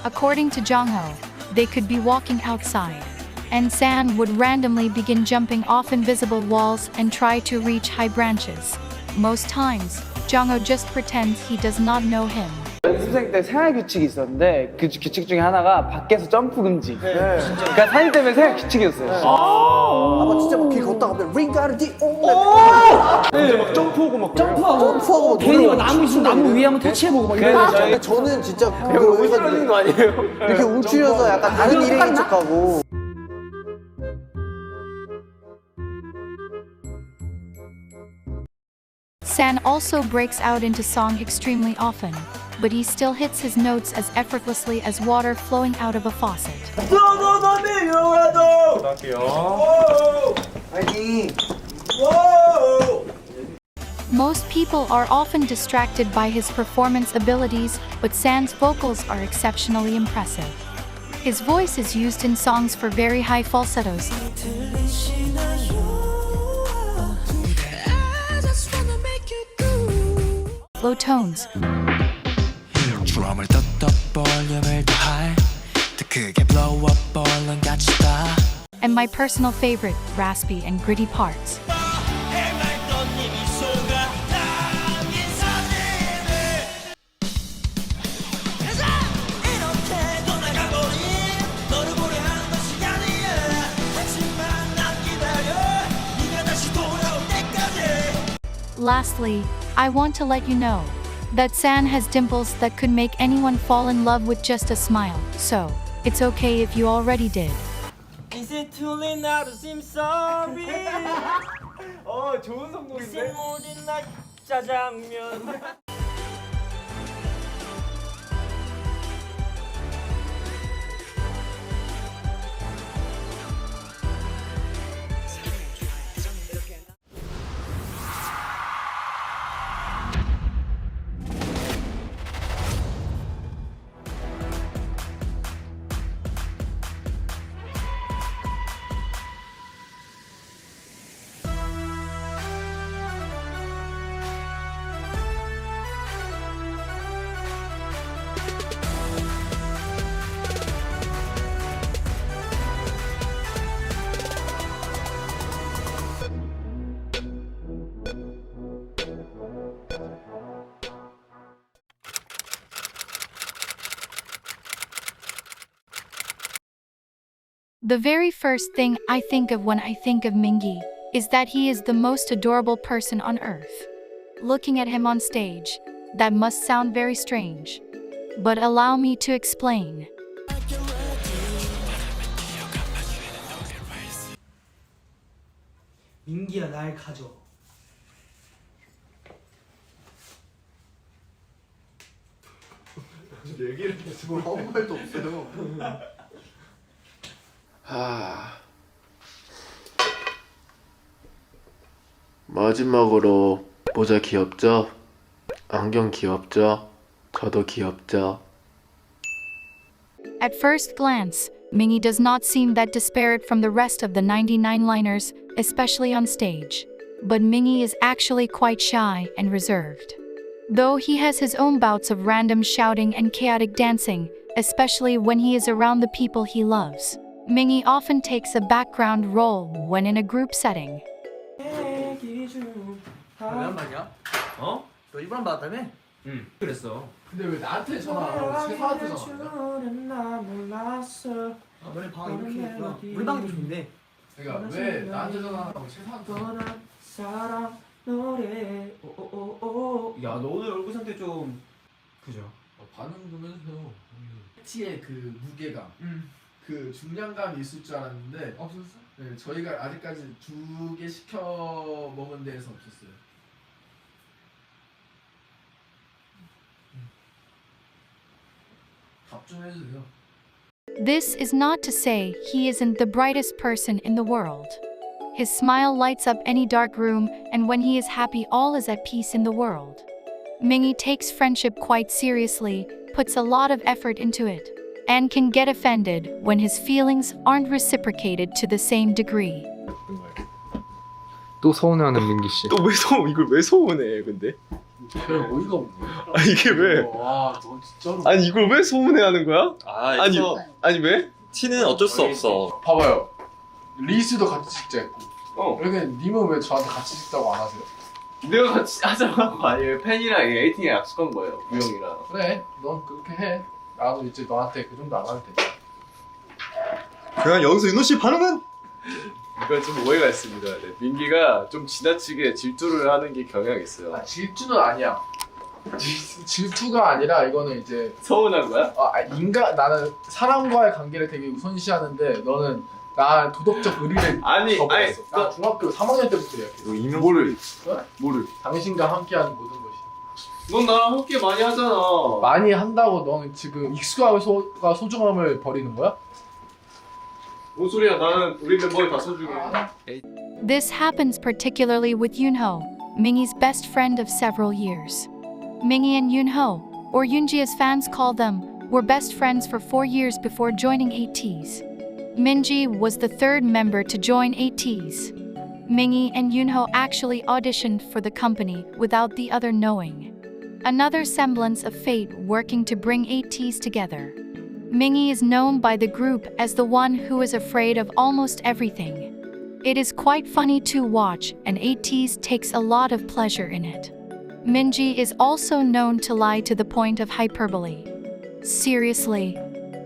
According to Jongho, they could be walking outside, and San would randomly begin jumping off invisible walls and try to reach high branches. Most times, Jongho just pretends he does not know him. 연습생 때 생활 규칙이 있었는데 그 규칙 중에 하나가 밖에서 점프 금지. 그러니까 사진 때문에 생활 규칙이었어요. 막 진짜 막 길 걷다가 링가르디 네, 막 점프하고 막 점프하고 괜히 막 나무 위에 한번 터치해보고 막 이러는데 저는 진짜 그거 해가지고 거 아니에요? 이렇게 움츠려서 약간 다른 일행인 척하고. San also breaks out into song extremely often, but he still hits his notes as effortlessly as water flowing out of a faucet. Most people are often distracted by his performance abilities, but San's vocals are exceptionally impressive. His voice is used in songs for very high falsettos, low tones, and my personal favorite, raspy and gritty parts. Lastly, I want to let you know that San has dimples that could make anyone fall in love with just a smile, so it's okay if you already did. Is it too late now to seem sorry? 좋은 성공인데? 모든 날 짜장면. The very first thing I think of when I think of Mingi is that he is the most adorable person on earth. Looking at him on stage, that must sound very strange. But allow me to explain. 민기야 날 가져. 얘기를 지금 아무 말도 없어요. 마지막으로 모자 귀엽죠? 안경 귀엽죠? 저도 귀엽죠? At first glance, Mingi does not seem that disparate from the rest of the 99 liners, especially on stage. But Mingi is actually quite shy and reserved. Though he has his own bouts of random shouting and chaotic dancing, especially when he is around the people he loves, Mingi often takes a background role when in a group setting. 오랜만이야? 어? 너 이번 받았다며? 응 그랬어. 근데 왜 나한테 전화 안 하고 세사한테 전화하냐? 너네 방 이렇게 했구나. 우리 방도 좋은데. 그러니까 왜 나한테 전화 안 하고 세사한테 전화? 야, 너 오늘 얼굴 상태 좀 그죠? 반응 좀 해주세요. 티의 그 무게감, 그 중량감이 있을 줄 알았는데 없었어? 네, 저희가 아직까지 2개 시켜 먹은 데에서 없었어요. 답 좀 해주세요. This is not to say he isn't the brightest person in the world. His smile lights up any dark room, and when he is happy, all is at peace in the world. Mingi takes friendship quite seriously, puts a lot of effort into it, and can get offended when his feelings aren't reciprocated to the same degree. 또 서운해하는 민기 씨. 또 왜 이걸 왜 서운해 근데? 그냥 어이가 없네. 아 이게 왜? 와, 너 진짜로. 아니 이걸 왜 서운해하는 거야? 아니 왜? 티는 어쩔 수 없어. 봐봐요. 리스도 같이 찍자 했고. 이렇게 님은 왜 저한테 같이 찍자고 안 하세요? 내가 같이 하자고 아니 팬이랑 에이팅에 약속한 거예요. 우영이랑. 그래, 넌 그렇게 해. 나도 이제 너한테 그 정도 안 하면 돼. 그냥 여기서 윤호 씨 반응은? 이건 좀 오해가 있습니다. 네, 민기가 좀 지나치게 질투를 하는 게 경향이 있어요. 아, 질투는 아니야. 질투가 아니라 이거는 이제 서운한 거야? 나는 사람과의 관계를 되게 우선시하는데 너는 나 도덕적 의리를 저버렸어. 나 중학교 3학년 때부터 이렇게. 뭐를? 당신과 함께하는 모든 것이. 넌 나랑 함께 많이 하잖아. 많이 한다고 너는 지금 익숙함과 소중함을 버리는 거야? 뭔 소리야? 나는 우리 멤버들 다 소중해. This happens particularly with Yunho, Mingi's best friend of several years. Mingi and Yunho, or Yoonji as fans call them, were best friends for 4 years before joining Ateez. Mingi was the third member to join Ateez. Mingi and Yunho actually auditioned for the company without the other knowing. Another semblance of fate working to bring Ateez together. Mingi is known by the group as the one who is afraid of almost everything. It is quite funny to watch, and Ateez takes a lot of pleasure in it. Mingi is also known to lie to the point of hyperbole. Seriously,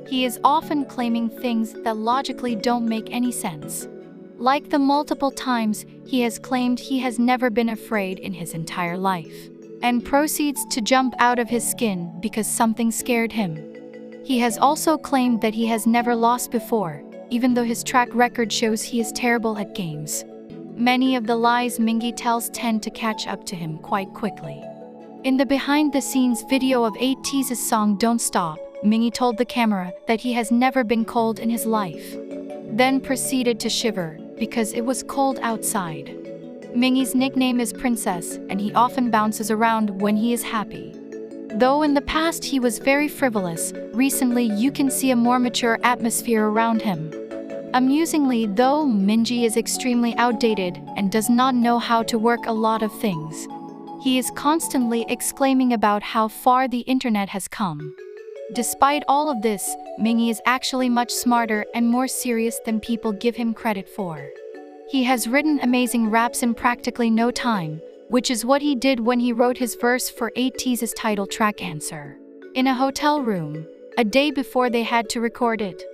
he is often claiming things that logically don't make any sense. Like the multiple times he has claimed he has never been afraid in his entire life, and proceeds to jump out of his skin because something scared him. He has also claimed that he has never lost before, even though his track record shows he is terrible at games. Many of the lies Mingi tells tend to catch up to him quite quickly. In the behind-the-scenes video of Ateez's song Don't Stop, Mingi told the camera that he has never been cold in his life. Then proceeded to shiver because it was cold outside. Mingi's nickname is Princess, and he often bounces around when he is happy. Though in the past he was very frivolous, recently you can see a more mature atmosphere around him. Amusingly though, Mingi is extremely outdated and does not know how to work a lot of things. He is constantly exclaiming about how far the internet has come. Despite all of this, Mingi is actually much smarter and more serious than people give him credit for. He has written amazing raps in practically no time, which is what he did when he wrote his verse for Ateez's title track Answer, in a hotel room, a day before they had to record it.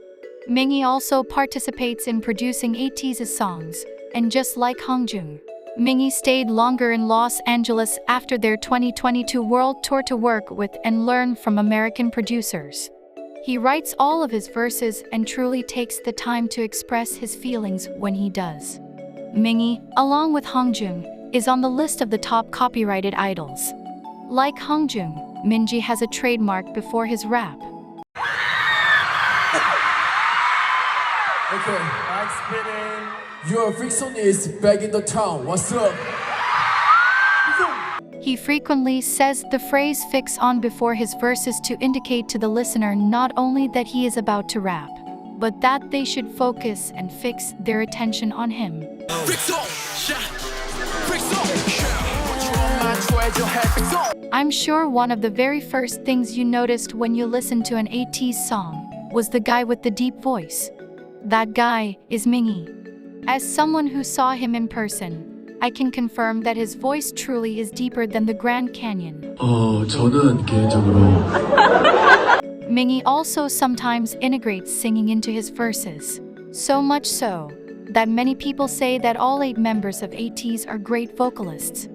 Mingi also participates in producing Ateez's songs, and just like Hongjoong, Mingi stayed longer in Los Angeles after their 2022 world tour to work with and learn from American producers. He writes all of his verses and truly takes the time to express his feelings when he does. Mingi, along with Hongjoong, is on the list of the top copyrighted idols. Like Hongjoong, Mingi has a trademark before his rap. Okay. Back spinning. You're a frictionist back in the town. What's up? He frequently says the phrase fix on before his verses to indicate to the listener not only that he is about to rap, but that they should focus and fix their attention on him. I'm sure one of the very first things you noticed when you listened to an Ateez song was the guy with the deep voice. That guy is Mingi. As someone who saw him in person, I can confirm that his voice truly is deeper than the Grand Canyon. 저는 개인적으로 Mingi also sometimes integrates singing into his verses. So much so that many people say that all 8 members of Ateez are great vocalists.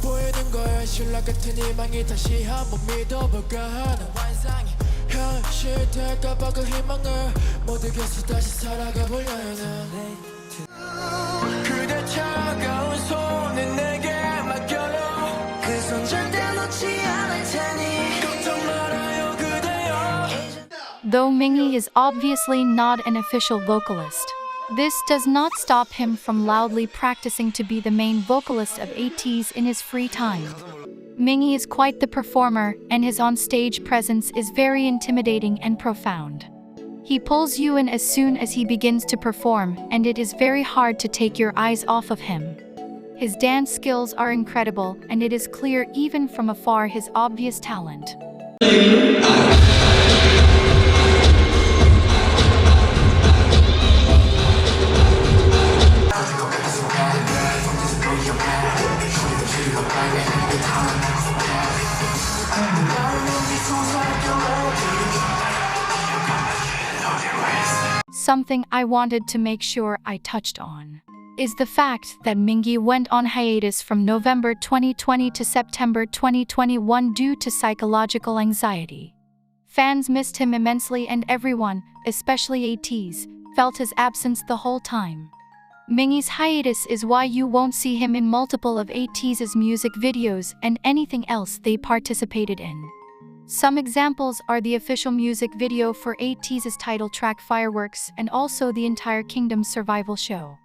보이는 거야 신락 같은 희망이 다시 한번 믿어볼까 하는 환상이 현실 될까봐 그 희망을 못 이겨서 다시 살아가 보려 해 그대 차가운 손을 내게 맡겨요 그 손 절대 놓지 않을 테니 걱정 말아요 그대여. Though Mingi is obviously not an official vocalist, this does not stop him from loudly practicing to be the main vocalist of Ateez in his free time. Mingi is quite the performer, and his on-stage presence is very intimidating and profound. He pulls you in as soon as he begins to perform, and it is very hard to take your eyes off of him. His dance skills are incredible, and it is clear even from afar his obvious talent. Something I wanted to make sure I touched on is the fact that Mingi went on hiatus from November 2020 to September 2021 due to psychological anxiety. Fans missed him immensely and everyone, especially Ateez, felt his absence the whole time. Mingi's hiatus is why you won't see him in multiple of Ateez's music videos and anything else they participated in. Some examples are the official music video for Ateez's title track Fireworks and also the entire Kingdom survival show.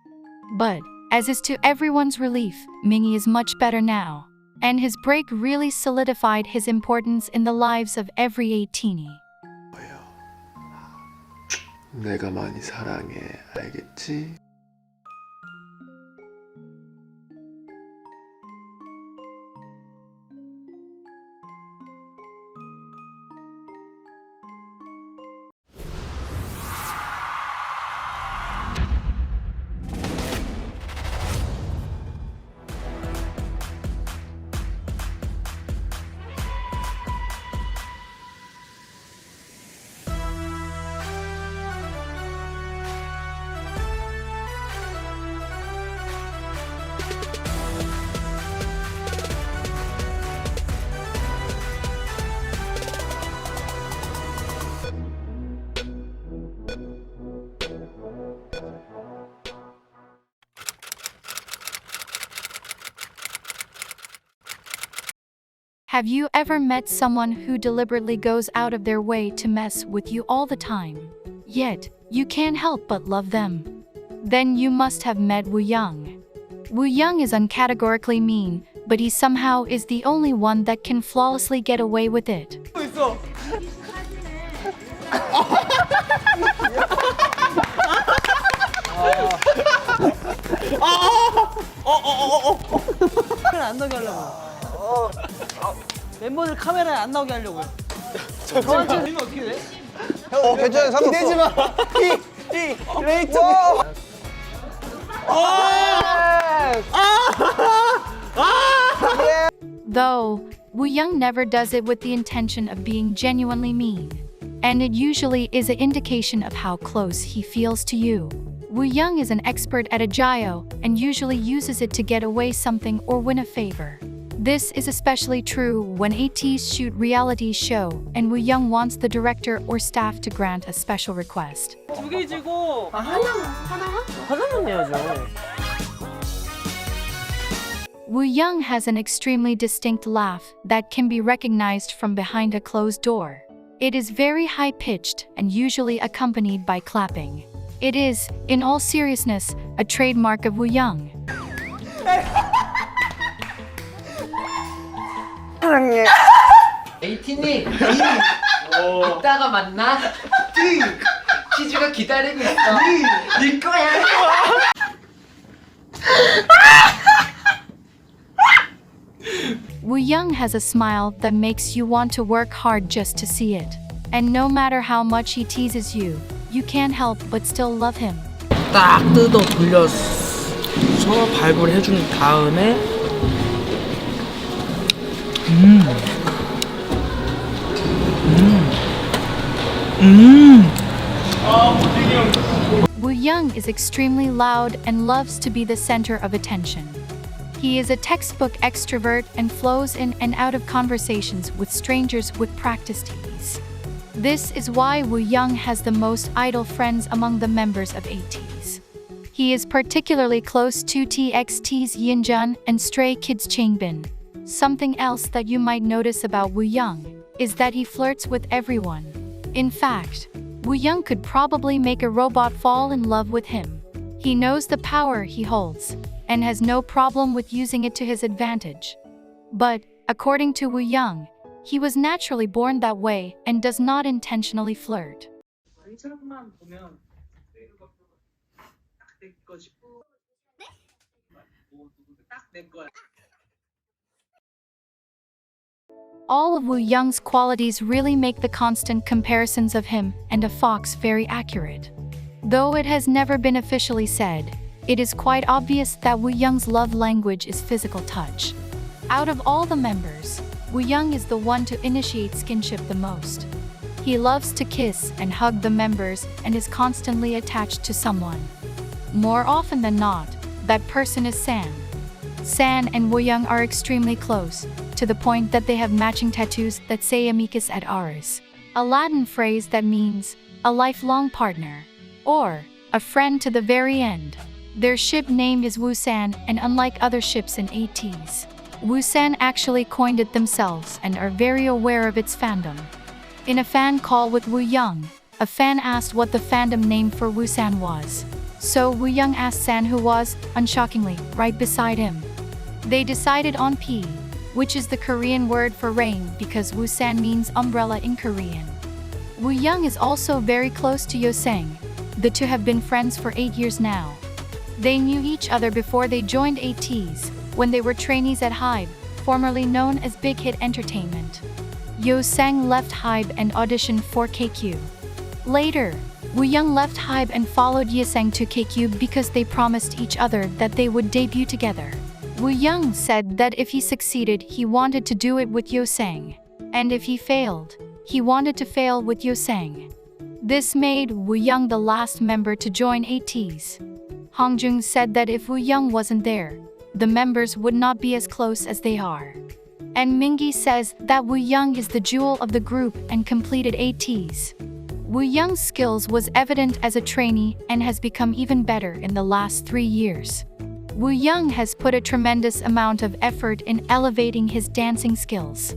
But, as is to everyone's relief, Mingi is much better now, and his break really solidified his importance in the lives of every Ateenie. 내가 많이 사랑해, 알겠지? Have you ever met someone who deliberately goes out of their way to mess with you all the time, yet you can't help but love them? Then you must have met Wooyoung. Wooyoung is uncategorically mean, but he somehow is the only one that can flawlessly get away with it. 안 나게 하려고. 멤버들 카메라에 안 나오게 하려고요. 저한테 되면 어떻게 돼? 형 괜찮아 상관없어. 기대지 마. 레이트. Though, Wooyoung never does it with the intention of being genuinely mean, and it usually is an indication of how close he feels to you. Wooyoung is an expert at agio and usually uses it to get away something or win a favor. This is especially true when Ateez shoot reality show and Wooyoung wants the director or staff to grant a special request. 두 개 주고 하나만 내야죠. Wooyoung has an extremely distinct laugh that can be recognized from behind a closed door. It is very high-pitched and usually accompanied by clapping. It is, in all seriousness, a trademark of Wooyoung. 사랑해. 에이티님, 이따가 만나. 키즈가 기다리고 있어. 네 거야. Wooyoung has a smile that makes you want to work hard just to see it. And no matter how much he teases you, you can't help but still love him. 딱 뜯어 돌려서 발굴 해준 다음에 Wooyoung is extremely loud and loves to be the center of attention. He is a textbook extrovert and flows in and out of conversations with strangers with practiced ease. This is why Wooyoung has the most idol friends among the members of Ateez. He is particularly close to TXT's Yunho and Stray Kids' Changbin. Something else that you might notice about Wooyoung is that he flirts with everyone. In fact, Wooyoung could probably make a robot fall in love with him. He knows the power he holds and has no problem with using it to his advantage. But, according to Wooyoung, he was naturally born that way and does not intentionally flirt. All of Wooyoung's qualities really make the constant comparisons of him and a fox very accurate. Though it has never been officially said, it is quite obvious that Wooyoung's love language is physical touch. Out of all the members, Wooyoung is the one to initiate skinship the most. He loves to kiss and hug the members and is constantly attached to someone. More often than not, that person is San. San and Wooyoung are extremely close, to the point that they have matching tattoos that say amicus ad aris, a Latin phrase that means a lifelong partner, or a friend to the very end. Their ship name is Woosan, and unlike other ships in Ateez, Woosan actually coined it themselves and are very aware of its fandom. In a fan call with Wooyoung, a fan asked what the fandom name for Woosan was. So Wooyoung asked San who was, unshockingly, right beside him. They decided on P, which is the Korean word for rain because Woosan means umbrella in Korean. Wooyoung is also very close to Yeosang. The two have been friends for 8 years now. They knew each other before they joined Ateez, when they were trainees at HYBE, formerly known as Big Hit Entertainment. Yeosang left HYBE and auditioned for KQ. Later, Wooyoung left HYBE and followed Yeosang to KQ because they promised each other that they would debut together. Wooyoung said that if he succeeded, he wanted to do it with Yeosang, and if he failed, he wanted to fail with Yeosang. This made Wooyoung the last member to join Ateez. Hongjoong said that if Wooyoung wasn't there, the members would not be as close as they are. And Mingi says that Wooyoung is the jewel of the group and completed Ateez. Wooyoung's skills was evident as a trainee and has become even better in the last 3 years. Wooyoung has put a tremendous amount of effort in elevating his dancing skills.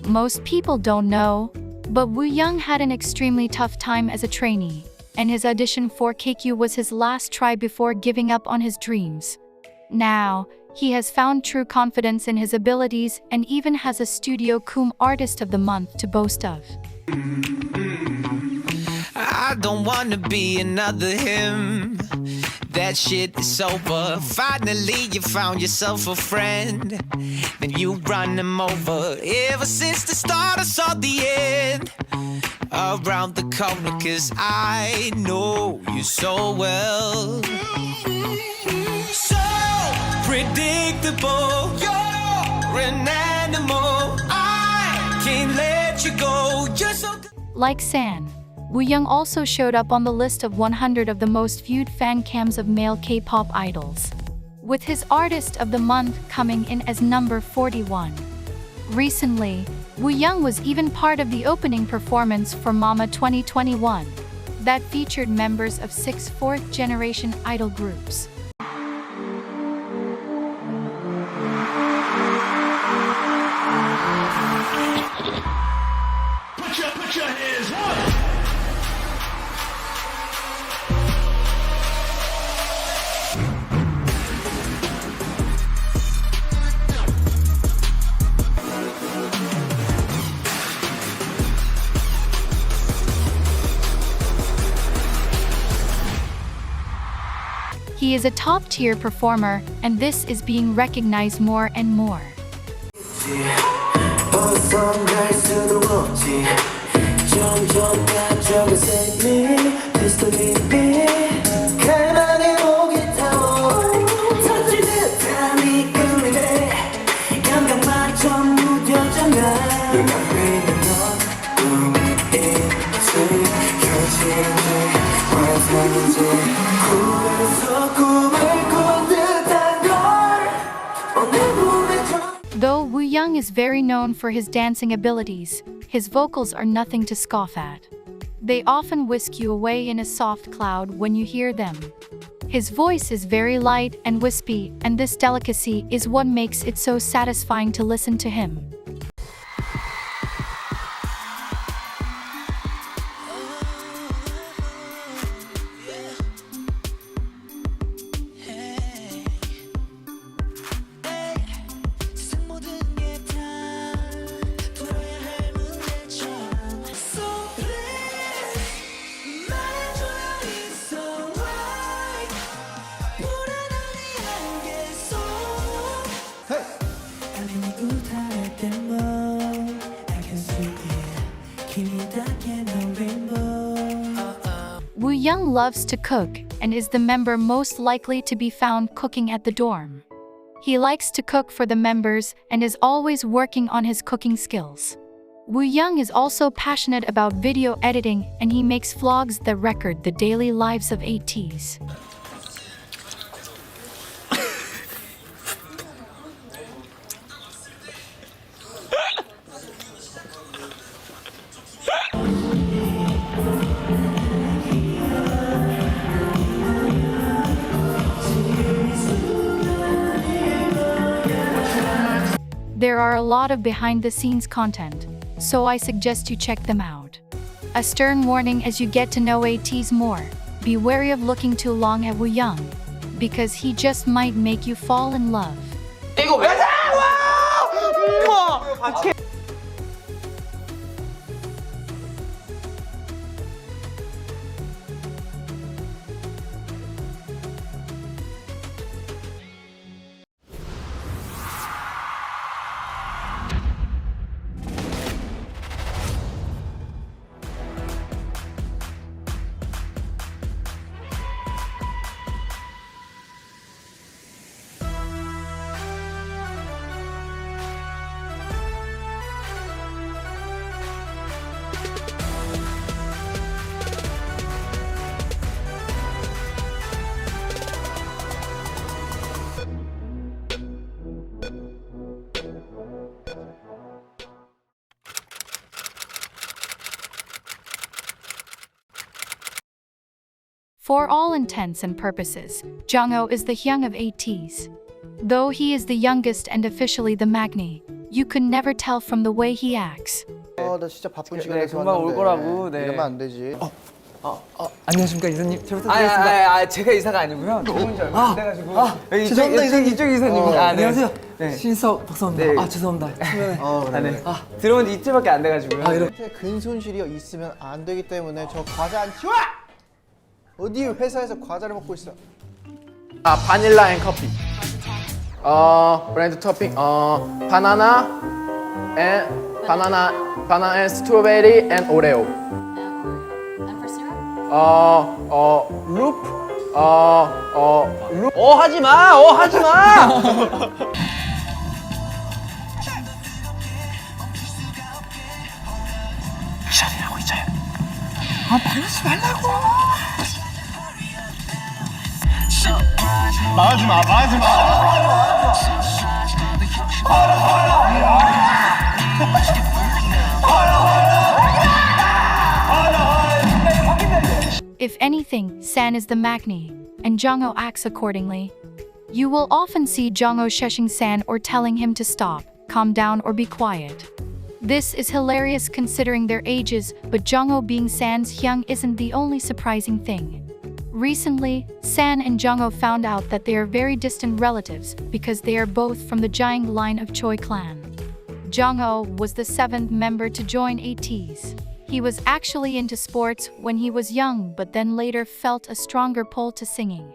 Most people don't know, but Wooyoung had an extremely tough time as a trainee, and his audition for KQ was his last try before giving up on his dreams. Now, he has found true confidence in his abilities and even has a Studio Coom Artist of the Month to boast of. I don't wanna be another him. That shit is over. Finally you found yourself a friend, then you run him over. Ever since the start I saw the end around the corner, 'cause I know you so well. So predictable, you're an animal. I can't let you go. You're so good. Like San, Wooyoung also showed up on the list of 100 of the most viewed fan cams of male K-pop idols, with his Artist of the Month coming in as number 41. Recently, Wooyoung was even part of the opening performance for Mama 2021, that featured members of 6 fourth-generation idol groups. He is a top-tier performer, and this is being recognized more and more. Though Wooyoung is very known for his dancing abilities, his vocals are nothing to scoff at. They often whisk you away in a soft cloud when you hear them. His voice is very light and wispy, and this delicacy is what makes it so satisfying to listen to him. Wooyoung loves to cook and is the member most likely to be found cooking at the dorm. He likes to cook for the members and is always working on his cooking skills. Wooyoung is also passionate about video editing, and he makes vlogs that record the daily lives of Ateez. There are a lot of behind-the-scenes content, so I suggest you check them out. A stern warning as you get to know Ateez more: be wary of looking too long at Wooyoung, because he just might make you fall in love. 이거 왜? 우와! For all intents and purposes, Jongho is the hyung of Ateez. Though he is the youngest and officially the magni, you could never tell from the way he acts. 나 진짜 바쁜 시간에 금방 올 거라고. 네. 이러면 안 되지. 안녕하십니까 이사님. 잘 부탁드리겠습니다. 제가 이사가 아니고요. 좋은 지 얼마 안 돼가지고. 죄송합니다 이쪽 이사님. 안녕하세요. 네. 신석 박사입니다. 네. 죄송합니다. 네. 들어온 지 이틀밖에 안 돼가지고요. 이렇게 근손실이 있으면 안 되기 때문에 저 과자 안 치워! 어디 회사에서 과자를 먹고 있어? 바닐라 앤 커피. 브랜드 토핑. 바나나 앤 스트로베리 앤 오레오. 룹. 하지 마! 하지 마! 샤리라고 있자요. 말하지 말라고. 말하지 마. If anything, San is the magni, and Jongho acts accordingly. You will often see Jongho shushing San or telling him to stop, calm down or be quiet. This is hilarious considering their ages, but Jongho being San's young isn't the only surprising thing. Recently, San and Jongho found out that they are very distant relatives because they are both from the Jiang line of Choi clan. Jongho was the 7th member to join Ateez. He was actually into sports when he was young, but then later felt a stronger pull to singing.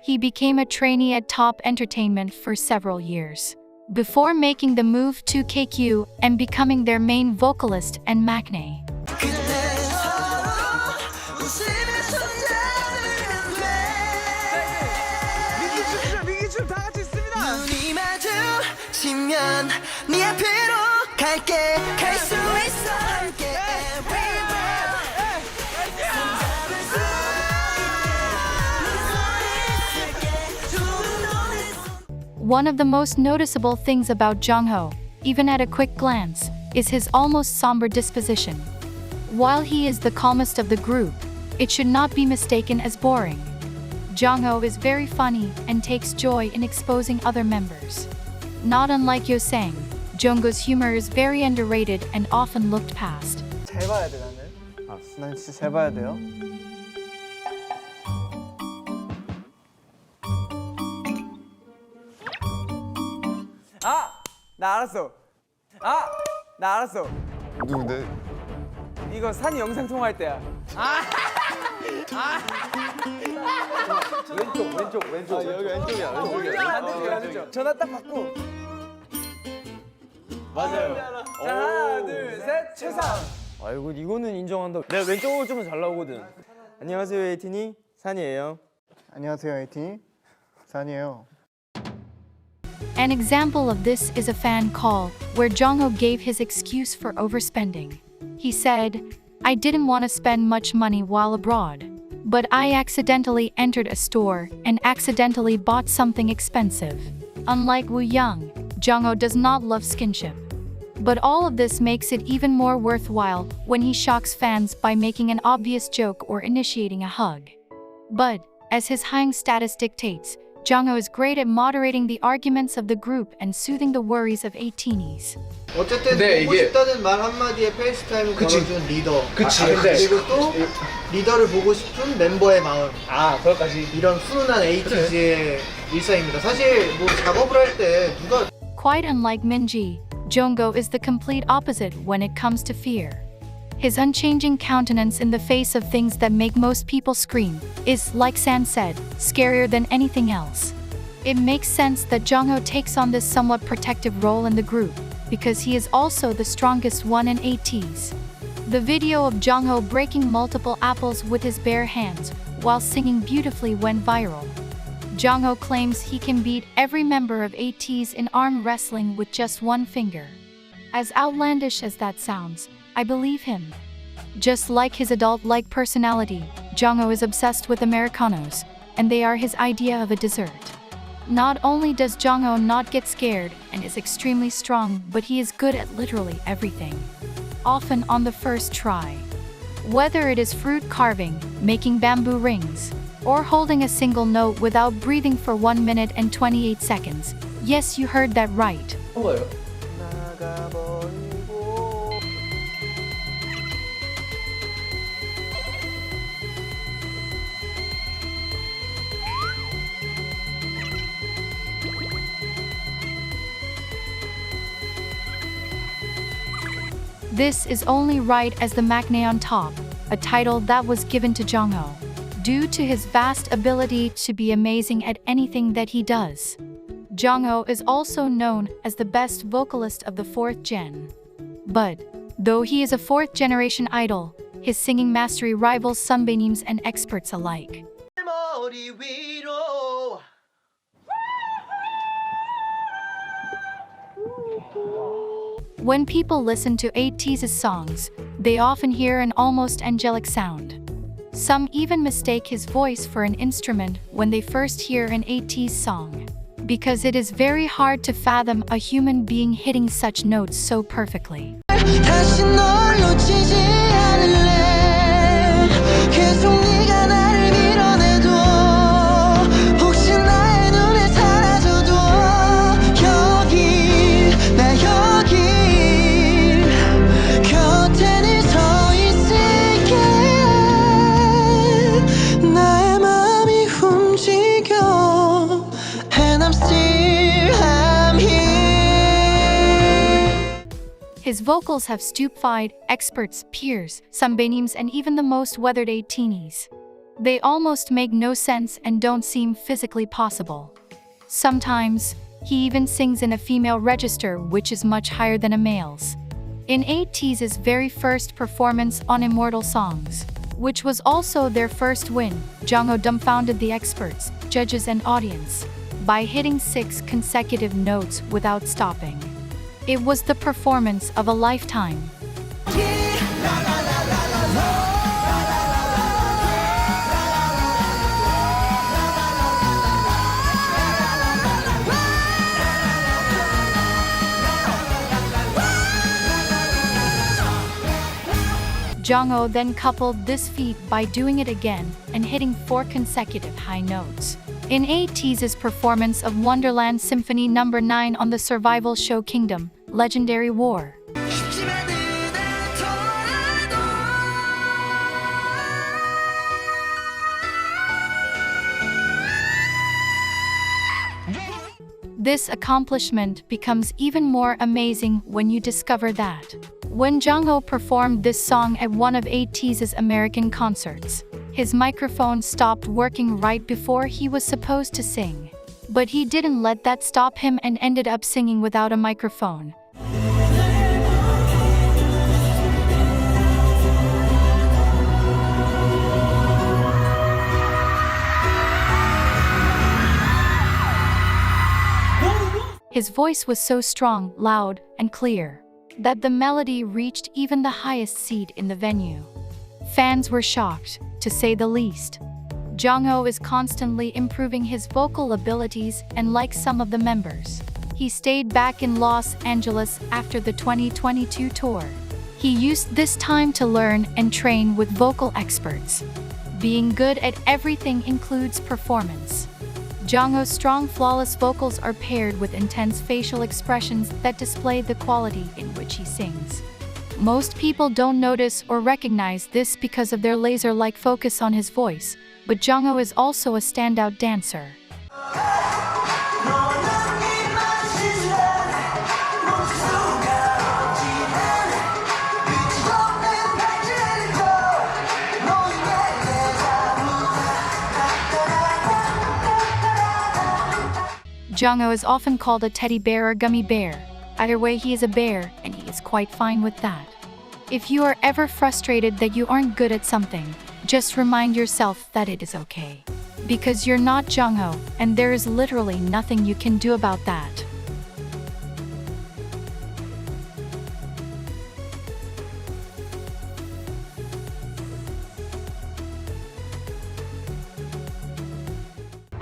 He became a trainee at Top Entertainment for several years, before making the move to KQ and becoming their main vocalist and maknae. One of the most noticeable things about Jongho, even at a quick glance, is his almost somber disposition. While he is the calmest of the group, it should not be mistaken as boring. Jongho is very funny and takes joy in exposing other members. Not unlike Yeosang, Jongho's humor is very underrated and often looked past. 잘 봐야 돼 나는. 난 진짜 잘 봐야 돼요. 나 알았어. 나 알았어. 누군데? 이거 산이 영상 통화할 때야. 왼쪽. 여기 왼쪽이야. 반대쪽. 전화 딱 받고. 맞아요. 자, 하나, 둘, 셋, 최상. 아이고 이거는 인정한다. 내가 왼쪽으로 좀 잘 나오거든. 안녕하세요 에이틴이 산이에요. 안녕하세요 에이틴이 산이에요. An example of this is a fan call, where Jongho gave his excuse for overspending. He said, "I didn't want to spend much money while abroad, but I accidentally entered a store and accidentally bought something expensive." Unlike Wooyoung, Jongho does not love skinship. But all of this makes it even more worthwhile when he shocks fans by making an obvious joke or initiating a hug. But, as his high status dictates, Jongho is great at moderating the arguments of the group and soothing the worries of Ateez. 어쨌든 보고 싶다는 말 한마디에 페이스타임을 걸어준 리더. 그리고 또 리더를 보고 싶은 멤버의 마음. 그것까지. 이런 훈훈한 에이티즈의 일상입니다. 사실 뭐 작업을 할 때 누가 Quite unlike Mingi, Jongho is the complete opposite when it comes to fear. His unchanging countenance in the face of things that make most people scream is, like San said, scarier than anything else. It makes sense that Jongho takes on this somewhat protective role in the group, because he is also the strongest one in Ateez. The video of Jongho breaking multiple apples with his bare hands while singing beautifully went viral. Jongho claims he can beat every member of Ateez in arm wrestling with just one finger. As outlandish as that sounds, I believe him. Just like his adult-like personality, Jongho is obsessed with Americanos, and they are his idea of a dessert. Not only does Jongho not get scared and is extremely strong, but he is good at literally everything, often on the first try. Whether it is fruit carving, making bamboo rings, or holding a single note without breathing for 1 minute and 28 seconds. Yes, you heard that right. This is only right as the maknae on top, a title that was given to Jongho, due to his vast ability to be amazing at anything that he does. Jongho is also known as the best vocalist of the 4th gen. But, though he is a 4th generation idol, his singing mastery rivals sunbaeams and experts alike. When people listen to Ateez's songs, they often hear an almost angelic sound. Some even mistake his voice for an instrument when they first hear an Ateez song, because it is very hard to fathom a human being hitting such notes so perfectly. His vocals have stupefied experts, peers, sambainims, and even the most weathered 18s. They almost make no sense and don't seem physically possible. Sometimes, he even sings in a female register, which is much higher than a male's. In Ateez's very first performance on Immortal Songs, which was also their first win, Jongho dumbfounded the experts, judges, and audience by hitting 6 consecutive notes without stopping. It was the performance of a lifetime. Jongho then coupled this feat by doing it again and hitting 4 consecutive high notes. In Ateez's performance of Wonderland Symphony No. 9 on the survival show Kingdom, Legendary War. This accomplishment becomes even more amazing when you discover that when Jongho performed this song at one of Ateez's American concerts, his microphone stopped working right before he was supposed to sing. But he didn't let that stop him and ended up singing without a microphone. His voice was so strong, loud, and clear that the melody reached even the highest seat in the venue. Fans were shocked, to say the least. Jongho is constantly improving his vocal abilities, and like some of the members, he stayed back in Los Angeles after the 2022 tour. He used this time to learn and train with vocal experts. Being good at everything includes performance. Jongho's strong, flawless vocals are paired with intense facial expressions that display the quality in which he sings. Most people don't notice or recognize this because of their laser-like focus on his voice, but Jongho is also a standout dancer. Jongho is often called a teddy bear or gummy bear. Either way, he is a bear, and he is quite fine with that. If you are ever frustrated that you aren't good at something, just remind yourself that it is okay. Because you're not Jongho, and there is literally nothing you can do about that.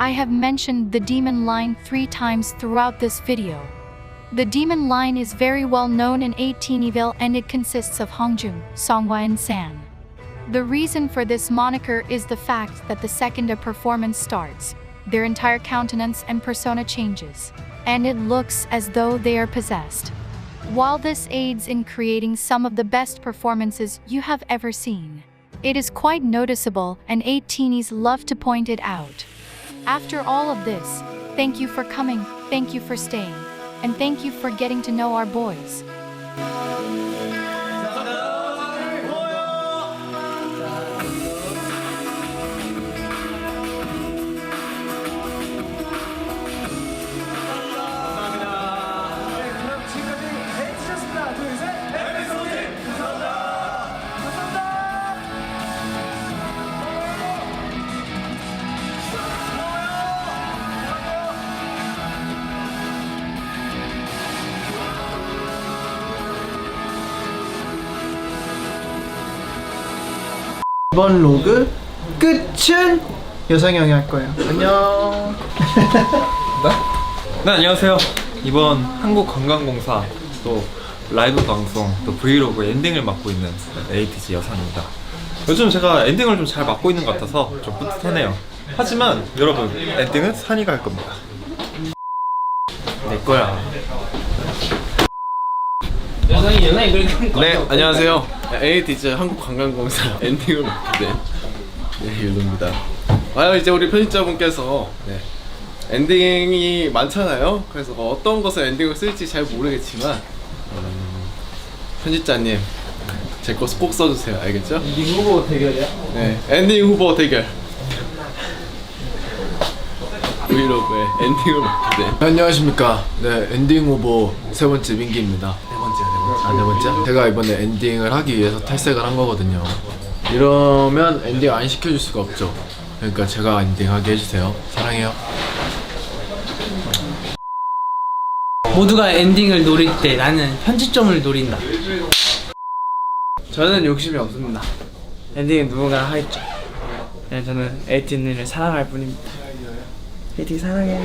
I have mentioned the demon line 3 times throughout this video. The demon line is very well known in 18eville, and it consists of Hongjoong, Seonghwa, and San. The reason for this moniker is the fact that the second a performance starts, their entire countenance and persona changes, and it looks as though they are possessed. While this aids in creating some of the best performances you have ever seen, it is quite noticeable, and 18es love to point it out. After all of this, thank you for coming, thank you for staying, and thank you for getting to know our boys. 이번 로그 끝은 여상이 형이 할 거예요. 안녕. 네, 안녕하세요. 이번 한국관광공사 또 라이브 방송 또 브이로그 엔딩을 맡고 있는 에이티즈 여상입니다. 요즘 제가 엔딩을 좀 잘 맡고 있는 것 같아서 좀 뿌듯하네요. 하지만 여러분, 엔딩은 산이가 할 겁니다. 내 거야. 네, 안녕하세요. 에이티즈 한국관광공사 엔딩을 맡게 된 윤호입니다. 이제 우리 편집자분께서 엔딩이 많잖아요. 그래서 어떤 것을 엔딩을 쓸지 잘 모르겠지만 편집자님 제 거 꼭 써주세요. 알겠죠? 엔딩 후보 대결이야? 네, 엔딩 후보 대결. 브이로그의 엔딩을 맡게 된. 안녕하십니까. 네, 엔딩 후보 세 번째 민기입니다. 네 번째. 제가 이번에 엔딩을 하기 위해서 탈색을 한 거거든요. 이러면 엔딩 안 시켜줄 수가 없죠. 그러니까 제가 엔딩하게 해주세요. 사랑해요. 모두가 엔딩을 노릴 때 나는 편집점을 노린다. 저는 욕심이 없습니다. 엔딩은 누군가 하겠죠. 저는 에이틴을 사랑할 뿐입니다. 에이티 사랑해.